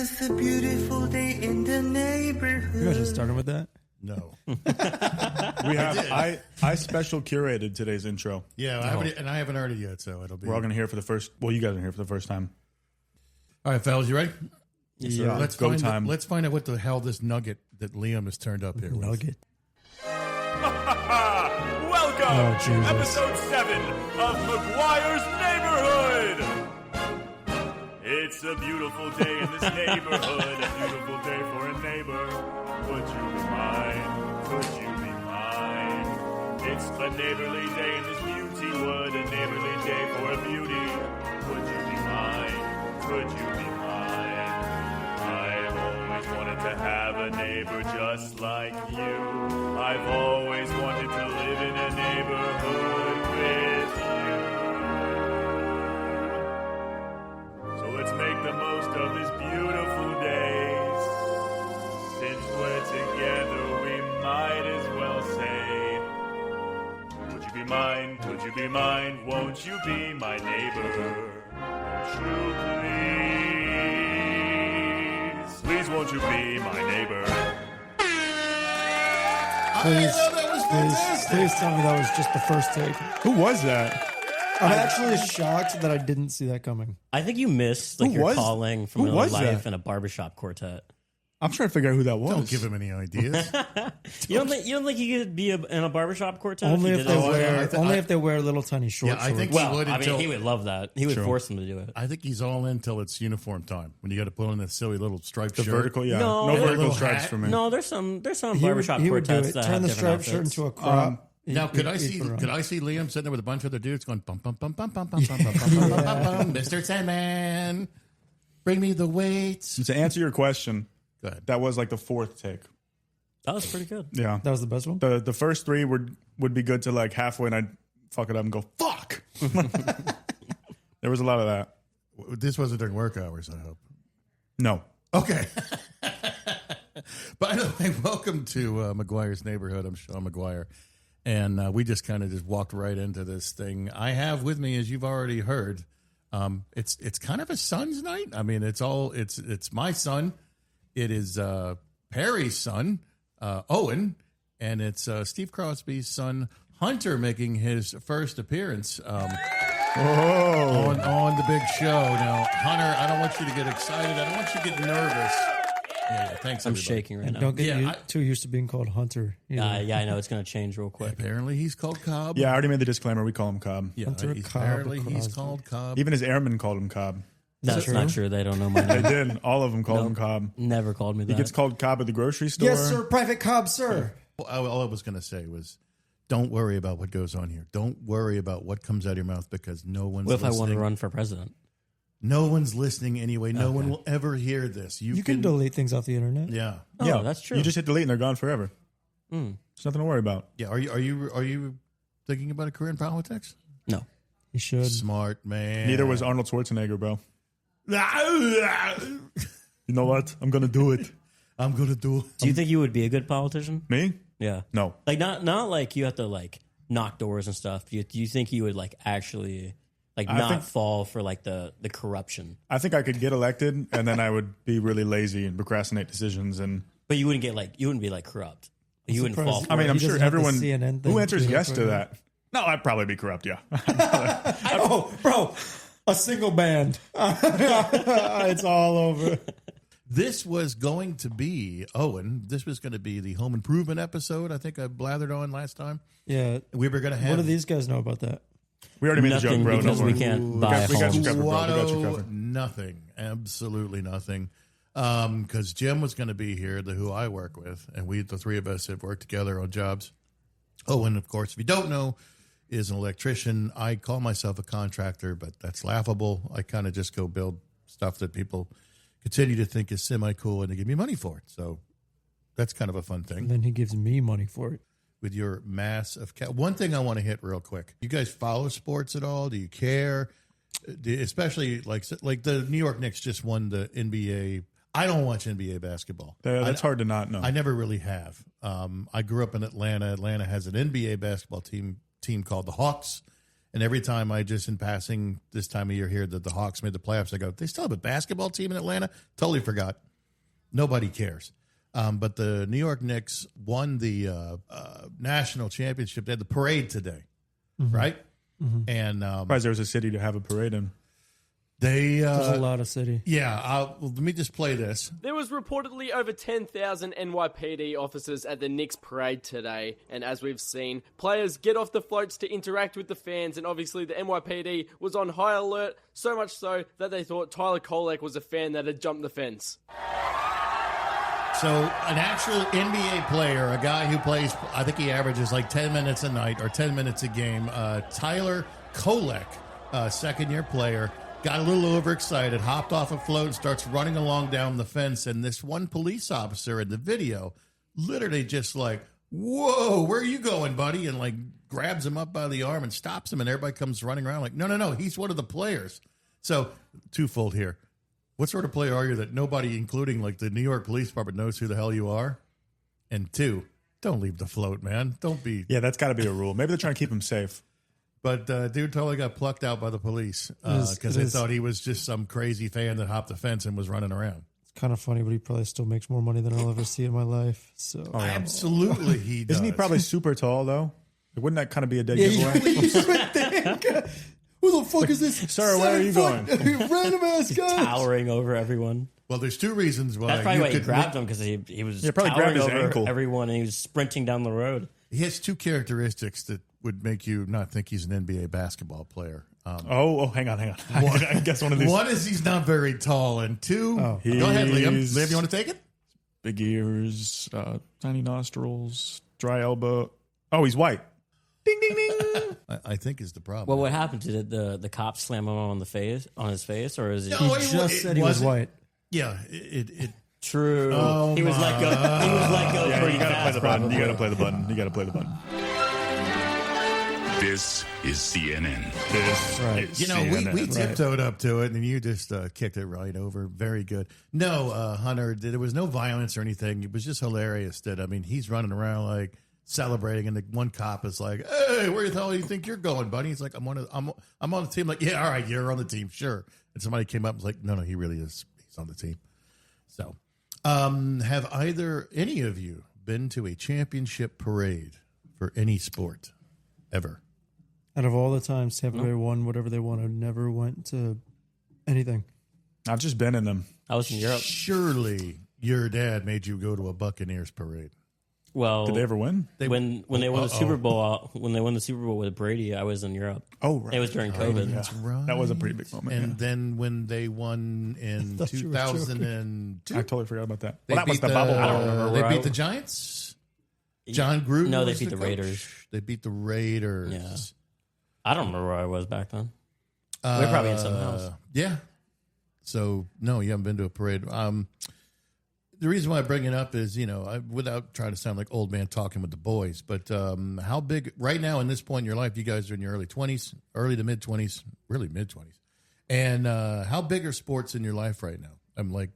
just a beautiful day in the neighborhood. You guys just started with that? No. We have. I special curated today's intro. Yeah, I haven't heard it yet, so it'll be. We're all gonna hear it for the first. Well, you guys are here for the first time. All right, fellas, you ready? Yes, Yeah. Let's Go find time. Let's find out what the hell this nugget that Liam has turned up here. Nugget. Welcome, Oh, Jesus. episode 7 of McGuire's Neighborhood. It's a beautiful day in this neighborhood, a beautiful day for a neighbor. Would you be mine? Could you be mine? It's a neighborly day in this beauty wood, a neighborly day for a beauty. Would you be mine? Could you be mine? I've always wanted to have a neighbor just like you. I've always wanted to live in a neighborhood with you. So let's make the most of this beautiful day. Since we're together, we might as well say, would you be mine? Could you be mine? Won't you be my neighbor? Won't you please? Please won't you be my neighbor? Please tell me that was just the first take. Who was that? I'm actually shocked that I didn't see that coming. I think you missed Who your was- calling from who real was life that? and a barbershop quartet. I'm trying to figure out who that was. Don't give him any ideas. You don't think you could be in a barbershop quartet? Only you if did they that? wear I- only if they wear little tiny short Yeah, I think shorts. he would I until mean, he would love that. He would Sure. force them to do it. I think he's all in till it's uniform time when you got to put on that silly little striped The shirt. vertical, yeah. No. No Yeah, vertical little stripes hat. for me. No, there's some he would, barbershop he would do quartets it. that Turn have the different striped shirt outfits. into a crop. Now, could I see Liam sitting there with a bunch of other dudes going bum bum bum bum bum bum bum bum bum bum bum, Mr. Sandman, bring me the weights. To answer your question, Go ahead. that was like the fourth take. That was pretty good. Yeah. That was the best one. The first three would be good to like halfway, and I'd fuck it up and go, fuck. There was a lot of that. This wasn't during work hours, I hope. No. Okay. By the way, welcome to McGuire's Neighborhood. I'm Sean McGuire. And we just kind of just walked right into this thing. I have with me, as you've already heard, it's kind of a son's night. I mean, it's my son. It is Perry's son, Owen, and it's Steve Crosby's son, Hunter, making his first appearance on the big show. Now, Hunter, I don't want you to get excited. I don't want you to get nervous. Yeah, thanks. I'm everybody. shaking right now. Don't get Yeah, too used to being called Hunter. either. Yeah, I know it's going to change real quick. Apparently, he's called Cobb. Yeah, I already made the disclaimer. We call him Cobb. Yeah, Hunter Cobb apparently he's Crosby. called Cobb. Even his airmen called him Cobb. That's true? not true. They don't know my They name. did. All of them called him Cobb. Never called me that. He gets called Cobb at the grocery store. Yes, sir. Private Cobb, sir. All I was going to say was, don't worry about what goes on here. Don't worry about what comes out of your mouth because no one's What if I listening. want to run for president? No one's listening anyway. No one will ever hear this. You can delete things off the internet. Yeah. Oh, Yeah, that's true. You just hit delete and they're gone forever. There's nothing to worry about. Yeah. Are you thinking about a career in politics? No. You should. Smart man. Neither was Arnold Schwarzenegger, bro. You know what? I'm gonna do it. I'm gonna do it. Do you think you would be a good politician? Me? Yeah. No. Like not like you have to like knock doors and stuff. Do you think you would like actually like I not think- fall for like the corruption? I think I could get elected, and then I would be really lazy and procrastinate decisions. And But you wouldn't be like corrupt. You wouldn't fall surprised- for I mean, it. I'm He sure doesn't have the everyone CNN thing who answers to yes it, to but- that. No, I'd probably be corrupt. Yeah. Oh, bro, a single band. It's all over. This was going to be Owen. This was going to be the home improvement episode. I think I blathered on last time. Yeah. We were going to have. What do these guys know about that? We already made the joke, Nothing bro. because Don't we worry. can't buy we got you homes. covered, bro. We got you Watto, covered. nothing. Absolutely nothing. Because Jim was going to be here, who I work with, and the three of us have worked together on jobs. Owen, of course, if you don't know, is an electrician. I call myself a contractor, but that's laughable. I kind of just go build stuff that people continue to think is semi-cool, and they give me money for it. So that's kind of a fun thing. And then he gives me money for it. With your mass of one thing I want to hit real quick. You guys follow sports at all? Do you care? Especially like the New York Knicks just won the NBA. I don't watch NBA basketball. That's hard to not know. I never really have. I grew up in Atlanta. Atlanta has an NBA basketball team called the Hawks, And every time I just in passing this time of year hear that the Hawks made the playoffs, I go, they still have a basketball team in Atlanta? Totally forgot. Nobody cares. But the New York Knicks won the national championship. They had the parade today, right? Mm-hmm. And surprised there was a city to have a parade in. There's a lot of city. Yeah, let me just play this. There was reportedly over 10,000 NYPD officers at the Knicks parade today, and as we've seen, players get off the floats to interact with the fans, and obviously the NYPD was on high alert, so much so that they thought Tyler Kolek was a fan that had jumped the fence. So an actual NBA player, a guy who plays, I think he averages like 10 minutes a night or 10 minutes a game, Tyler Kolek, second-year player, got a little overexcited, hopped off a float, and starts running along down the fence. And this one police officer in the video literally just like, whoa, where are you going, buddy? And like grabs him up by the arm and stops him. And everybody comes running around like, no, he's one of the players. So twofold here. What sort of player are you that nobody, including like the New York Police Department, knows who the hell you are? And two, don't leave the float, man. Don't be. Yeah, that's got to be a rule. Maybe they're trying to keep him safe. But dude totally got plucked out by the police because they thought he was just some crazy fan that hopped the fence and was running around. It's kind of funny, but he probably still makes more money than I'll ever see in my life. So Absolutely, he does. Isn't he probably super tall, though? Wouldn't that kind of be a dead giveaway? you would think. Who the fuck is this? Sir, where are you going? Random ass guy. Towering over everyone. Well, there's two reasons why. That's probably why he grabbed him, because he was probably towering grabbed his over ankle. everyone, and he was sprinting down the road. He has two characteristics that would make you not think he's an NBA basketball player. Hang on. I guess one of these. One is he's not very tall, and two, go ahead, Liam. Liam, you want to take it? Big ears, tiny nostrils, dry elbow. Oh, he's white. Ding, ding, ding. I think is the problem. Well, what happened? Did the cops slam him on his face, or is it? No, He just said he was white. Yeah, it True. Oh he was let go. He was let go. Yeah, pretty you got to play fast, the button. probably. You got to play the button. You got to play the button. This is CNN. This Right. is You know, CNN. we tiptoed up to it, and you just kicked it right over. Very good. No, Hunter, there was no violence or anything. It was just hilarious that, I mean, he's running around like celebrating, and the one cop is like, hey, where the hell do you think you're going, buddy? He's like, I'm on the team. Like, yeah, all right, you're on the team, sure. And somebody came up and was like, no, he really is. He's on the team. So, have any of you been to a championship parade for any sport ever? Out of all the times Tampa Bay won whatever they won, I never went to anything. I've just been in them. I was in Europe. Surely your dad made you go to a Buccaneers parade. Well, Did they ever win? when they won the Super Bowl, when they won the Super Bowl with Brady, I was in Europe. Oh, right. It was during COVID. That's right. That was a pretty big moment. And then when they won in thought you were joking. 2002, I totally forgot about that. they Well, that was beat the bubble. I don't remember They where beat I- the Giants. John Gruden. No, they was beat the coach. Raiders. They beat the Raiders. Yeah. I don't remember where I was back then. We were probably in some house. Yeah. So no, you haven't been to a parade. The reason why I bring it up is, without trying to sound like old man talking with the boys, but how big right now in this point in your life, you guys are in your early 20s, early to mid 20s, really mid 20s. And how big are sports in your life right now? I'm like,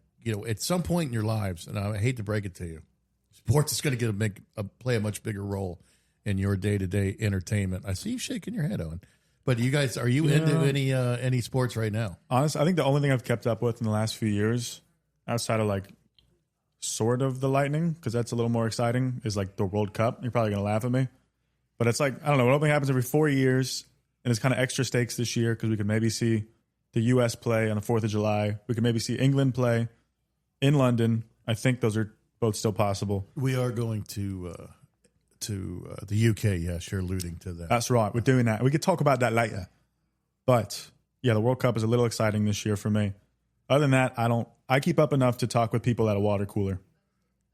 at some point in your lives, and I hate to break it to you, sports is going to play a much bigger role in your day-to-day entertainment. I see you shaking your head, Owen. But you guys, are you into any sports right now? Honestly, I think the only thing I've kept up with in the last few years, outside of like sort of the Lightning, because that's a little more exciting, is like the World Cup. You're probably going to laugh at me. But it's like, I don't know, it only happens every 4 years, and it's kind of extra stakes this year because we could maybe see the U.S. play on the 4th of July. We could maybe see England play in London. I think those are both still possible. We are going to the UK, yes, you're alluding to that. That's right. We're doing that. We could talk about that later. But yeah, the World Cup is a little exciting this year for me. Other than that, I keep up enough to talk with people at a water cooler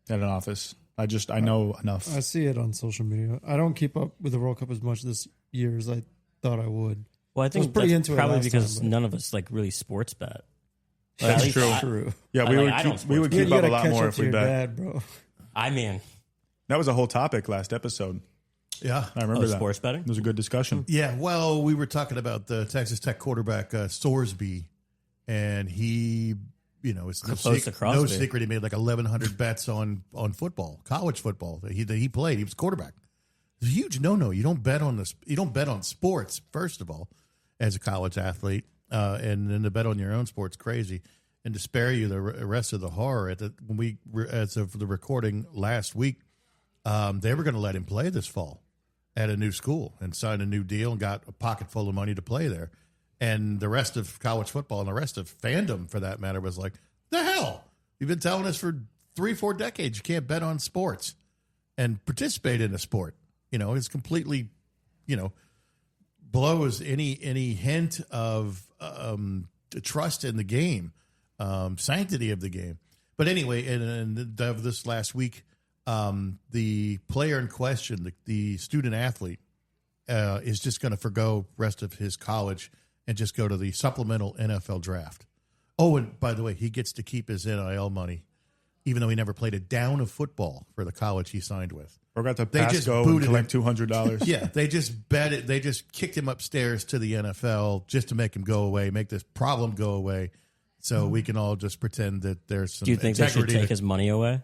at an office. I know enough. I see it on social media. I don't keep up with the World Cup as much this year as I thought I would. Well, I think was pretty that's into it probably last because time, but- none of us like really sports bet. That's At least true. I- Yeah, I we like- would I don't we would sports keep You up a gotta lot catch more up if to we your bet. dad, bro. I mean, That was a whole topic last episode. Yeah. I remember that. sports betting. It was a good discussion. Yeah, well, we were talking about the Texas Tech quarterback, Sorsby, and he, it's no, Close to no Crosby. secret he made like 1,100 bets on football, college football that he played. He was quarterback. It's a huge no-no. You don't bet on this. You don't bet on sports, first of all, as a college athlete, and then to bet on your own sport's crazy. And to spare you the rest of the horror, as of the recording last week, they were going to let him play this fall at a new school and sign a new deal and got a pocket full of money to play there. And the rest of college football and the rest of fandom, for that matter, was like, the hell? You've been telling us for 3-4 decades you can't bet on sports and participate in a sport. It's completely, blows any hint of trust in the game, sanctity of the game. But anyway, and of this last week, the player in question, the student athlete, is just going to forgo rest of his college and just go to the supplemental NFL draft. Oh, and by the way, he gets to keep his NIL money, even though he never played a down of football for the college he signed with. Or got to pass go and collect $200. Yeah, they just bet it. They just kicked him upstairs to the NFL just to make him go away, make this problem go away, so we can all just pretend that there's some. Do you think they should integrity take his money away?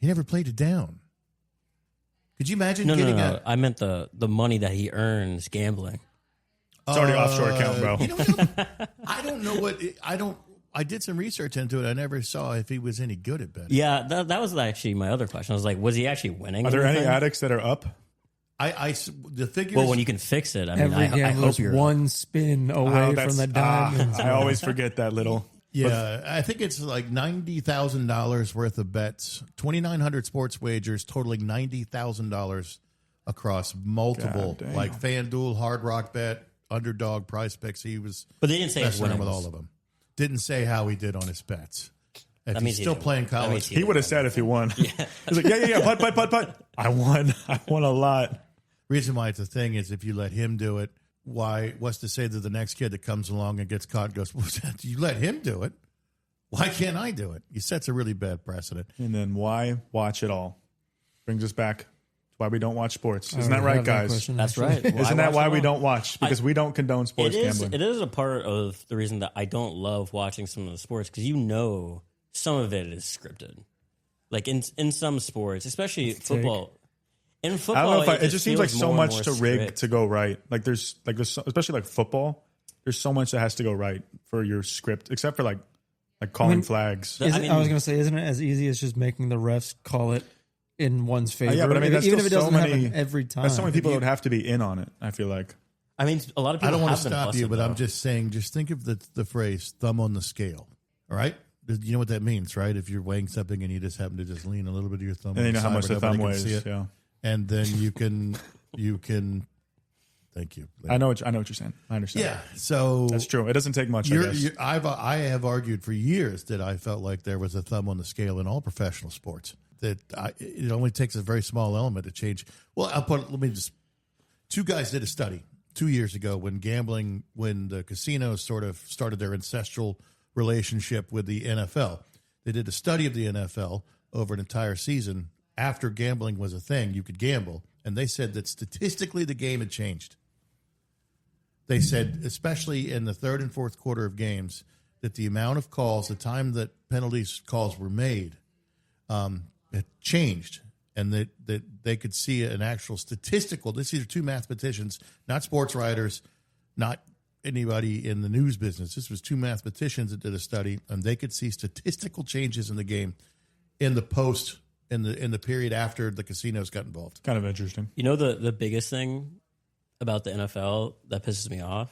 He never played it down. Could you imagine No. getting I meant the money that he earns gambling. It's already offshore account, bro. I don't know what I did some research into it. I never saw if he was any good at betting. Yeah, that was actually my other question. I was like, was he actually winning? Are there any anything? addicts that are up? The figures. Well, when you can fix it, I mean, Every I hope gambler's you're one spin away from the diamonds. I always forget that little. Yeah, I think it's like $90,000 worth of bets, 2,900 sports wagers totaling $90,000 across multiple, God damn. like FanDuel, Hard Rock Bet, Underdog, Price Picks. He was, But they didn't say his messing around winnings. with all of them. Didn't say how he did on his bets. If That he's means he still didn't playing win. That college, means He would have said if he won. Yeah. He's like, yeah, putt. I won a lot. reason why it's a thing is if you let him do it, what's to say that the next kid that comes along and gets caught goes, well, you let him do it. Why can't I do it? He sets a really bad precedent. And then why watch it all? Brings us back to why we don't watch sports. I Isn't that already right, have that guys? question, That's actually. right. Well, Isn't I that watch why them we all. don't watch? Because we don't condone sports gambling. It is a part of the reason that I don't love watching some of the sports because some of it is scripted. Like in some sports, especially football. In football, I don't know if it just seems like feels so more and much more to rig script. to go right. Like there's especially like football. There's so much that has to go right for your script, except for like calling flags. I was going to say, isn't it as easy as just making the refs call it in one's favor? Yeah, but I mean, that's even still if it doesn't so many, happen every time. There's so many people that would have to be in on it. I feel like. I mean, a lot of people I don't want have to been stop you, busted, but I'm though. just saying, just think of the phrase thumb on the scale. All right? You know what that means, right? If you're weighing something and you just happen to just lean a little bit of your thumb And on you the know how side much where the thumb nobody can weighs. see it. Yeah. And then you can thank you. I know what you're saying. I understand. Yeah. So That's true. It doesn't take much, I guess. I have argued for years that I felt like there was a thumb on the scale in all professional sports. That it only takes a very small element to change. Well, two guys did a study 2 years ago when the casinos sort of started their ancestral relationship with the NFL. They did a study of the NFL over an entire season after gambling was a thing. You could gamble. And they said that statistically the game had changed. They said, especially in the third and fourth quarter of games, that the amount of calls, the time that penalties calls were made, it changed, and that they could see an actual statistical. These are two mathematicians, not sports writers, not anybody in the news business. This was two mathematicians that did a study, and they could see statistical changes in the game in the period after the casinos got involved. Kind of interesting. You know, the biggest thing about the NFL that pisses me off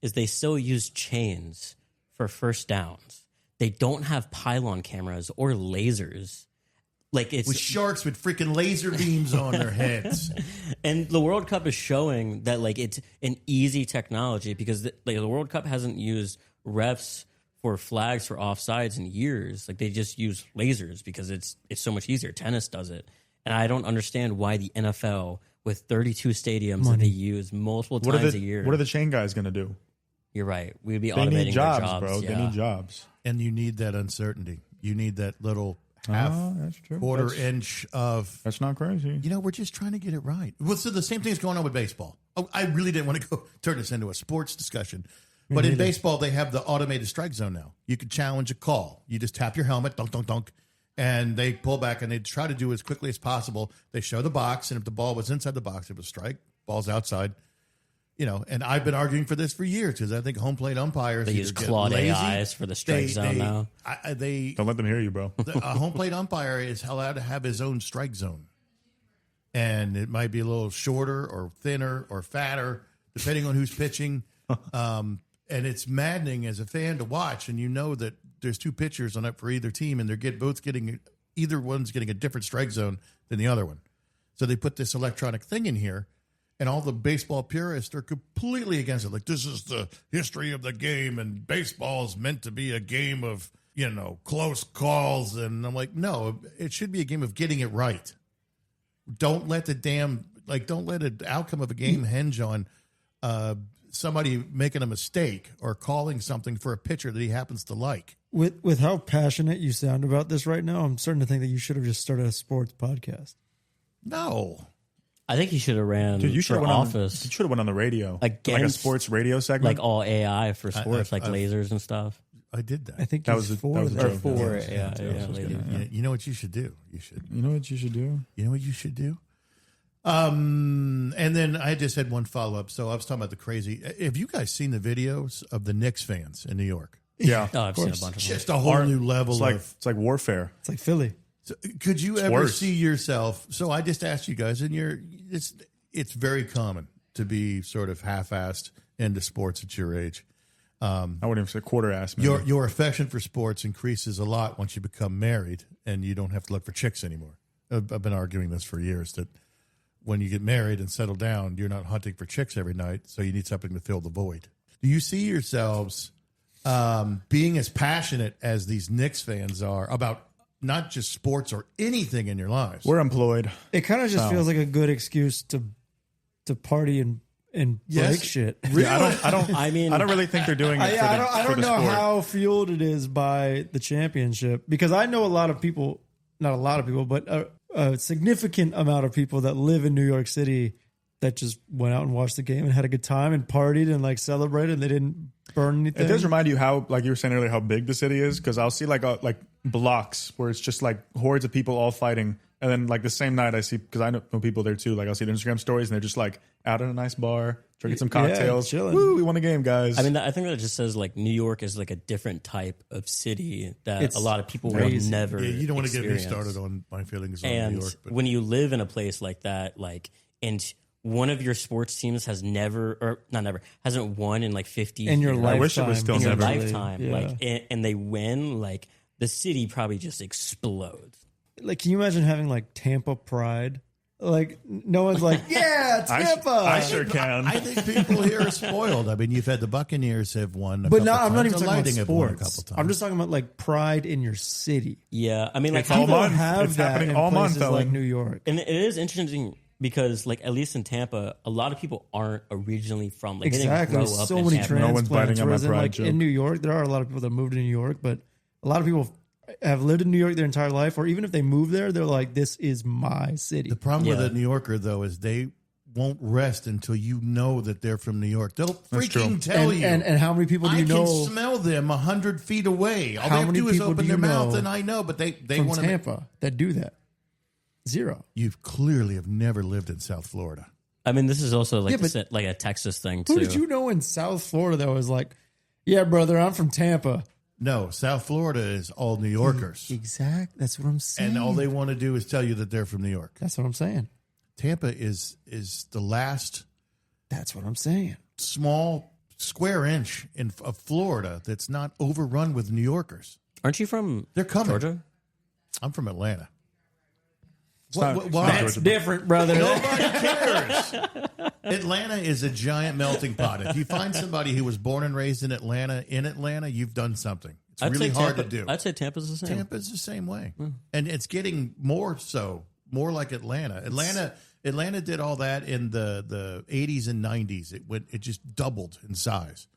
is they still use chains for first downs. They don't have pylon cameras or lasers. Like it's With sharks with freaking laser beams on their heads. and the World Cup is showing that like it's an easy technology because the World Cup hasn't used refs for flags for offsides in years. Like they just use lasers because it's so much easier. Tennis does it. And I don't understand why the NFL with 32 stadiums that they use multiple times a year. What are the chain guys going to do? You're right. We'd be They automating need jobs, their jobs, bro. Yeah. They need jobs. And you need that uncertainty. You need that little half, That's true. quarter inch of, That's not crazy. we're just trying to get it right. Well, so the same thing is going on with baseball. Oh, I really didn't want to turn this into a sports discussion. But in baseball, they have the automated strike zone now. You can challenge a call. You just tap your helmet, dunk, dunk, dunk, and they pull back and they try to do as quickly as possible. They show the box, and if the ball was inside the box, it was strike. Ball's outside. And I've been arguing for this for years because I think home plate umpires They use clawed AIs for the strike zone now. Don't let them hear you, bro. A home plate umpire is allowed to have his own strike zone. And it might be a little shorter or thinner or fatter, depending on who's pitching. And it's maddening as a fan to watch. And you know that there's two pitchers on up for either team, and either one's getting a different strike zone than the other one. So they put this electronic thing in here. And all the baseball purists are completely against it. Like, this is the history of the game, and baseball is meant to be a game of, close calls. And I'm like, no, it should be a game of getting it right. Don't let don't let an outcome of a game hinge on somebody making a mistake or calling something for a pitcher that he happens to like. With how passionate you sound about this right now, I'm starting to think that you should have just started a sports podcast. No. I think he should have ran Dude, you should for have office. You should have went on the radio. Against, like a sports radio segment. Like all AI for sports, lasers and stuff. I did that. I think that was a joke. Or four, yeah. You know what you should do? You know what you should do? You know what you should do? And then I just had one follow-up. So I was talking about the crazy. Have you guys seen the videos of the Knicks fans in New York? Yeah. Oh, I've seen a bunch of them. Just a whole new level it's like warfare. It's like Philly. So could you ever worse. see yourself? So I just asked you guys, and it's very common to be sort of half-assed into sports at your age. I wouldn't even say quarter-ass. Your affection for sports increases a lot once you become married, and you don't have to look for chicks anymore. I've been arguing this for years, that when you get married and settle down, you're not hunting for chicks every night, so you need something to fill the void. Do you see yourselves being as passionate as these Knicks fans are about not just sports or anything in your lives? We're employed. It kind of just feels like a good excuse to party and break shit. Really? Yeah, I don't really think they're doing it. I don't know sport. how fueled it is by the championship, because I know a lot of people, not a lot of people, but a significant amount of people that live in New York City that just went out and watched the game and had a good time and partied and celebrated, and they didn't burn anything. It does remind you how, like you were saying earlier, how big the city is, because I'll see like blocks where it's just like hordes of people all fighting, and then like the same night I see, because I know people there too, like I'll see the Instagram stories and they're just like out at a nice bar drinking some cocktails, chilling. Woo, we won a game, guys. I mean, I think that just says like New York is like a different type of city that It's a lot of people will crazy. never. Yeah, you don't want to get me experience. started on my feelings on And New York. But when you live in a place like that, and one of your sports teams has hasn't won in like 50 in your years. lifetime. I wish it was still in your never. lifetime, Yeah. and they win, like the city probably just explodes. Like, can you imagine having like Tampa pride? Like, no one's like, yeah, Tampa. I sure can. I think people here are spoiled. I mean, you've had the Buccaneers have won, But no, I'm not even the talking about Lightning have won a sports. couple times. I'm just talking about like pride in your city. Yeah, I mean, like It's all People month. have It's that happening in all month, places like Owen. New York. and it is interesting because, like, at least in Tampa, a lot of people aren't originally from like Exactly. They didn't There's grow up so in many Tampa. No one's transplants. biting on my Whereas in, pride like joke. in New York, there are a lot of people that moved to New York, but a lot of people have lived in New York their entire life, or even if they move there, they're like, this is my city. The problem with Yeah. a New Yorker, though, is they won't rest until you know that they're from New York. They'll That's true. freaking tell you. And how many people do I you can know smell them 100 feet away. All How they have to many do is people open do their you mouth, know and I know. But they from want to. Tampa that do that? Zero. You clearly have never lived in South Florida. I mean, this is also like Yeah, but like a Texas thing too. Who did you know in South Florida that was like, yeah, brother, I'm from Tampa? No, South Florida is all New Yorkers, Exact. That's what I'm saying. and all they want to do is tell you that they're from New York. That's what I'm saying. Tampa is the last That's what I'm saying. small square inch of Florida that's not overrun with New Yorkers. Aren't you from They're coming. Georgia? I'm from Atlanta. not- Why? it's not That's Georgia. different, brother. Nobody cares. Atlanta is a giant melting pot. If you find somebody who was born and raised in Atlanta, you've done something. It's really hard to do. I'd say Tampa's the same. Tampa's the same way, and it's getting more like Atlanta. Atlanta did all that in the 80s and 90s. It just doubled in size,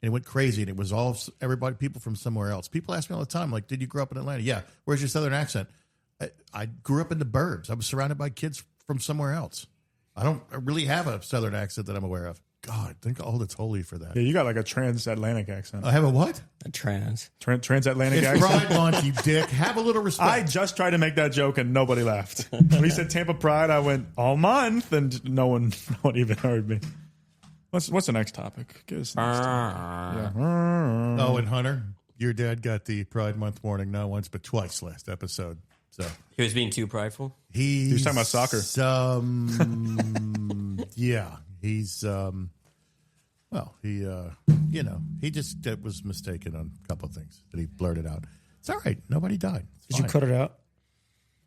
and it went crazy. And it was all people from somewhere else. People ask me all the time, like, "Did you grow up in Atlanta?" Yeah. Where's your Southern accent? I grew up in the burbs. I was surrounded by kids from somewhere else. I don't really have a Southern accent that I'm aware of. God, think all that's holy for that. Yeah, you got like a transatlantic accent. I have a what? A trans. Transatlantic It's accent. Pride Month, you dick. Have a little respect. I just tried to make that joke and nobody laughed. When he said Tampa Pride, I went all month and no one even heard me. What's the next topic? Give us the next topic. Yeah. Oh, and Hunter, your dad got the Pride Month warning not once but twice last episode. So He was being too prideful. he was talking about soccer. Yeah, he's well, he he just was mistaken on a couple of things that he blurted out. It's all right. Nobody died. It's Did you fine. cut it out?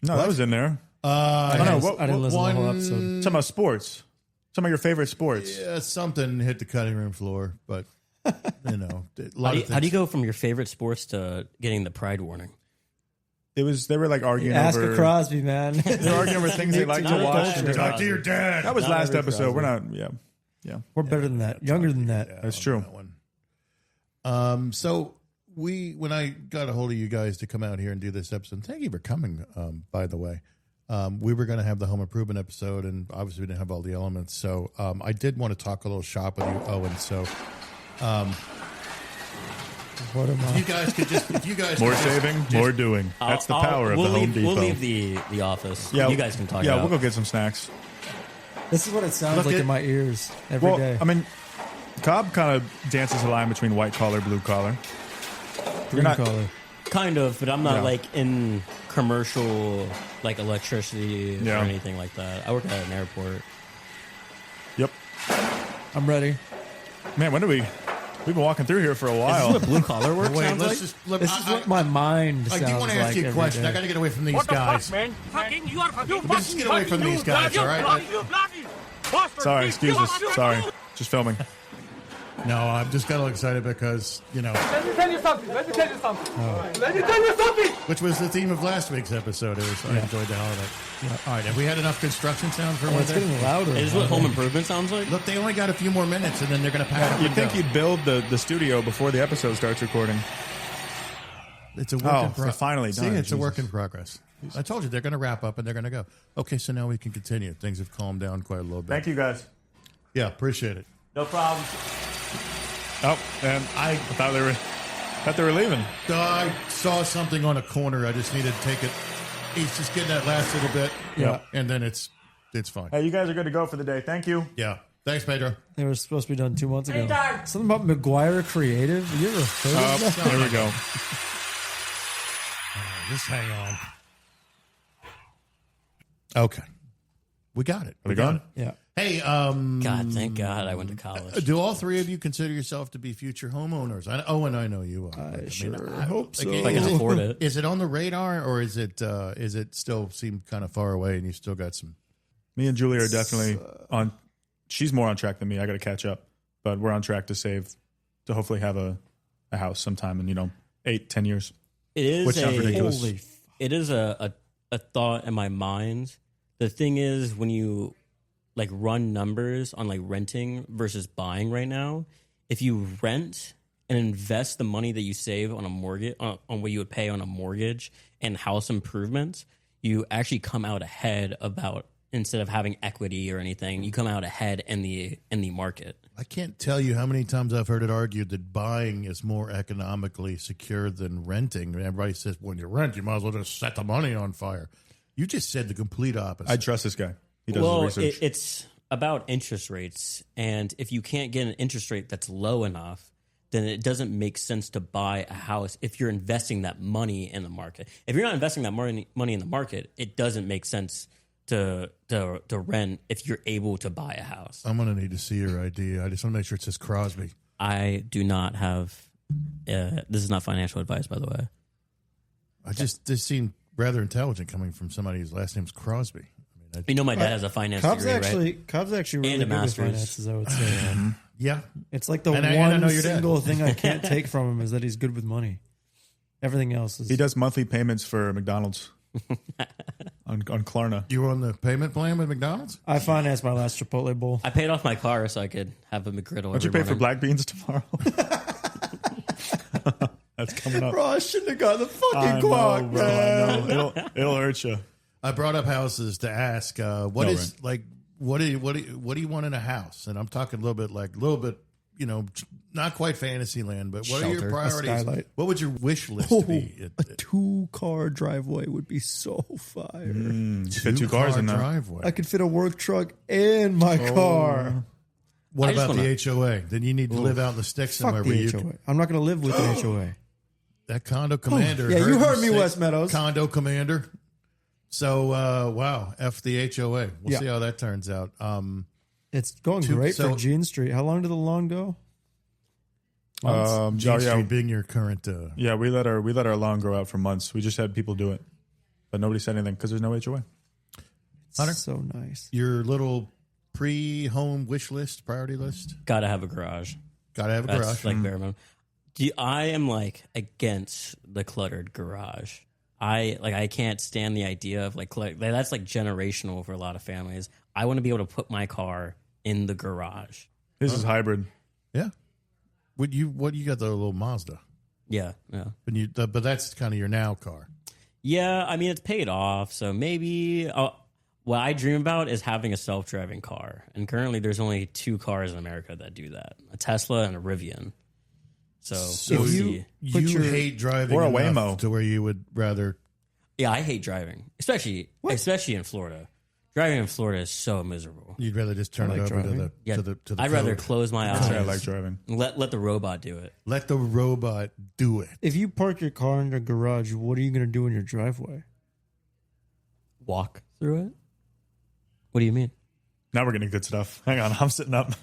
No, that was in there. I know. didn't listen to the whole one- episode. Talking about sports. Some of your favorite sports. Yeah, something hit the cutting room floor, but a lot of How do you things. go from your favorite sports to getting the pride warning? They were like arguing Ask over. a Crosby, man. They're arguing over things they like to Not watch. culture. and they're Talk not- to your dad. That was Not last every episode. Crosby. We're not. Yeah. We're better than that. Younger than that. That's true. That one. So when I got a hold of you guys to come out here and do this episode, thank you for coming. By the way, we were going to have the home improvement episode, and obviously we didn't have all the elements. So I did want to talk a little shop with you, Owen. So What am I? you guys could just if you guys More could just- saving, more doing. That's the power of the Home Depot. We'll leave the office. Yeah, You guys can talk. Yeah, it out. we'll go get some snacks. This is what it sounds Look like at- in my ears every day. Well, I mean, Cobb kind of dances a line between white collar, blue collar. Green not- collar. Kind of, but I'm not Yeah. like in commercial like electricity Yeah. or anything like that. I work at an airport. Yep. I'm ready. Man, we've been walking through here for a Is while. this what blue collar work Wait, sounds let's like? just. This is what my mind I sounds do want to like ask you a every question. day. I got to get away from these guys. man? Fucking, you are fucking. Just get away from these guys, all right? Sorry, excuse us. Sorry. Just filming. No, I'm just got a little excited because Let me tell you something. Let me tell you something. Let me tell you something. which was the theme of last week's episode. I enjoyed the hell of it. All right, have we had enough construction sound for Oh, one it's there? getting louder. Is this what home improvement sounds like? Look, they only got a few more minutes, and then they're going to pack up You'd and think go. you'd build the studio before the episode starts recording. It's a work Oh, in progress. they're finally See, done. it's a work Jesus. in progress. I told you they're going to wrap up and they're going to go. Okay, so now we can continue. Things have calmed down quite a little bit. Thank you, guys. Yeah, appreciate it. No problem. Oh, and I thought they were leaving. I saw something on a corner. I just needed to take it. He's just getting that last little bit. Yeah. And then it's fine. Hey, you guys are good to go for the day. Thank you. Yeah. Thanks, Pedro. They were supposed to be done 2 months ago. Something about McGuire Creative. You ever heard of that? There we go. Just hang on. Okay. We got it. Are we gone? Yeah. Hey, God, thank God I went to college. do all three of you consider yourself to be future homeowners? Owen, I know you are. I sure hope so. If I can afford it. Is it on the radar, or is it still seem kind of far away, and you still got some? Me and Julie are definitely on. She's more on track than me. I got to catch up, but we're on track to hopefully have a house sometime in 8-10 years. It is Which sounds ridiculous. Holy It is a thought in my mind. The thing is, when you like run numbers on like renting versus buying right now, if you rent and invest the money that you save on a mortgage on what you would pay on a mortgage and house improvements, you actually come out ahead instead of having equity or anything. You come out ahead in the market. I can't tell you how many times I've heard it argued that buying is more economically secure than renting. Everybody says when you rent, you might as well just set the money on fire. You just said the complete opposite. I trust this guy. He does his research. It's about interest rates, and if you can't get an interest rate that's low enough, then it doesn't make sense to buy a house if you're investing that money in the market. If you're not investing that money in the market, it doesn't make sense to rent if you're able to buy a house. I'm going to need to see your ID. I just want to make sure it says Crosby. I do not have. This is not financial advice, by the way. This seemed rather intelligent coming from somebody whose last name's Crosby. You know, my dad has a finance Cobb's degree, right? Cobb's actually really And a good with master's. finances, I would say. Yeah. It's like the And I one know your dad. single thing I can't take from him is that he's good with money. Everything else is. He does monthly payments for McDonald's on Klarna. You were on the payment plan with McDonald's? I financed my last Chipotle bowl. I paid off my car so I could have a McGriddle. Don't you pay for black beans tomorrow? That's coming up. Bro, I shouldn't have got the I fucking know, guac, bro, man. I know. It'll hurt you. I brought up houses to ask what No is rent. what do you want in a house? And I'm talking a little bit, not quite fantasy land, but what are your Shelter. priorities? A skylight. What would your wish list be? A 2-car driveway would be so fire. You fit 2 cars in that. driveway. I could fit a work truck in my car. What I just about the wanna- HOA? Then you need to live out in the sticks Fuck somewhere where the you HOA. I'm not going to live with an HOA. that condo commander. yeah, you heard me, say West Meadows. Condo commander. So wow, F the HOA. We'll Yeah. see how that turns out. It's going great so- for Jean Street. How long did the lawn go? Jean Street being your current. Yeah, we let our lawn grow out for months. We just had people do it, but nobody said anything because there's no HOA. Hunter? So nice. Your little pre-home wish list, priority list. Gotta have a garage. Got to have a That's garage. like bare minimum. I am like against the cluttered garage. I can't stand the idea of like that's like generational for a lot of families. I want to be able to put my car in the garage. This is hybrid. Yeah. What you got the little Mazda, Yeah. but that's kind of your now car. Yeah, I mean, it's paid off, so maybe what I dream about is having a self-driving car. And currently there's only 2 cars in America that do that, a Tesla and a Rivian. So So we'll you see. hate driving Or a enough Waymo. to where you would rather. Yeah, I hate driving, especially in Florida. Driving in Florida is so miserable. You'd rather just turn like it over driving. Yeah, to the I'd rather code. close my That's why I eyes. like driving. and let the robot do it. Let the robot do it. If you park your car in your garage, what are you going to do in your driveway? Walk through it. What do you mean? Now we're getting good stuff. Hang on, I'm sitting up.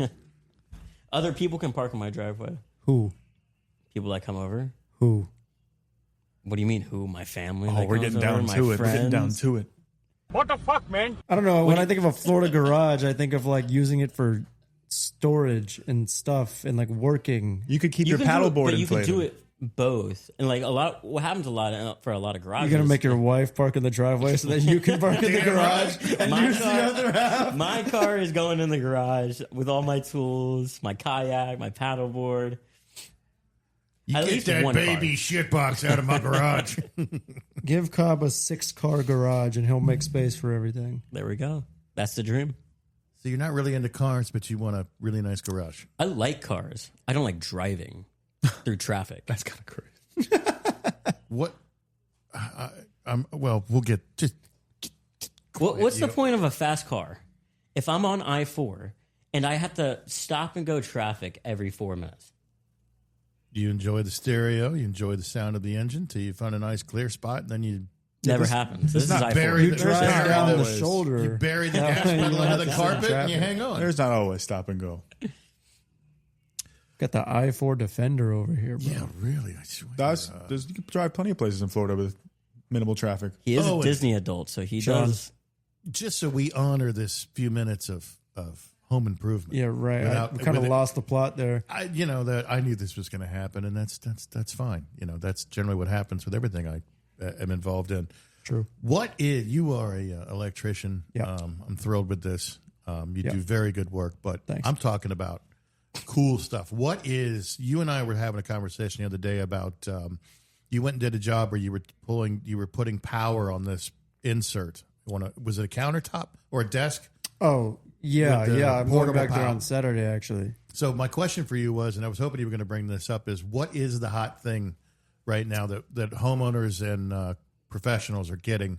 Other people can park in my driveway. Who? People that come over. Who? What do you mean? Who? My family? Oh, that we're comes getting over, down my to it. We're getting down friends? to it. What the fuck, man? I don't know. When I think of a Florida garage, I think of like using it for storage and stuff and like working. You could keep You your can do it, paddleboard but you inflated. can do it both. And like what happens for a lot of garages. You're going to make your wife park in the driveway so that you can park in the garage and My use the car- other half. My car is going in the garage with all my tools, my kayak, my paddleboard. You At get least that one baby shitbox out of my garage. Give Cobb a 6-car garage and he'll make space for everything. There we go. That's the dream. So you're not really into cars, but you want a really nice garage. I like cars. I don't like driving through traffic. That's kind of crazy. What? We'll get just. What's the point of a fast car? If I'm on I-4 and I have to stop and go traffic every 4 minutes. You enjoy the stereo, you enjoy the sound of the engine till you find a nice clear spot, and then you Never happens. This is not I-4. buried. You drive There's down the always- shoulder. bury the That gas way you pedal don't under have the to sit in carpet and you traffic. hang on. There's not always stop and go. Got the I-4 Defender over here, bro. Yeah, really. I swear. You can drive plenty of places in Florida with minimal traffic. He is Oh, a and- Disney adult, so he Sean. does. Just so we honor this few minutes of home improvement. Yeah, right. Without- I kind of with it- lost the plot there. That I knew this was going to happen, and that's fine. That's generally what happens with everything I am involved in. True. You are a electrician. Yeah. I'm thrilled with this. You Yeah. do very good work, but Thanks. I'm talking about cool stuff. You and I were having a conversation the other day about you went and did a job where you were putting power on this insert. Was it a countertop or a desk? Oh, yeah, With the yeah. I'm going portable back there power. on Saturday, actually. So my question for you was, and I was hoping you were going to bring this up, is what is the hot thing right now that homeowners and professionals are getting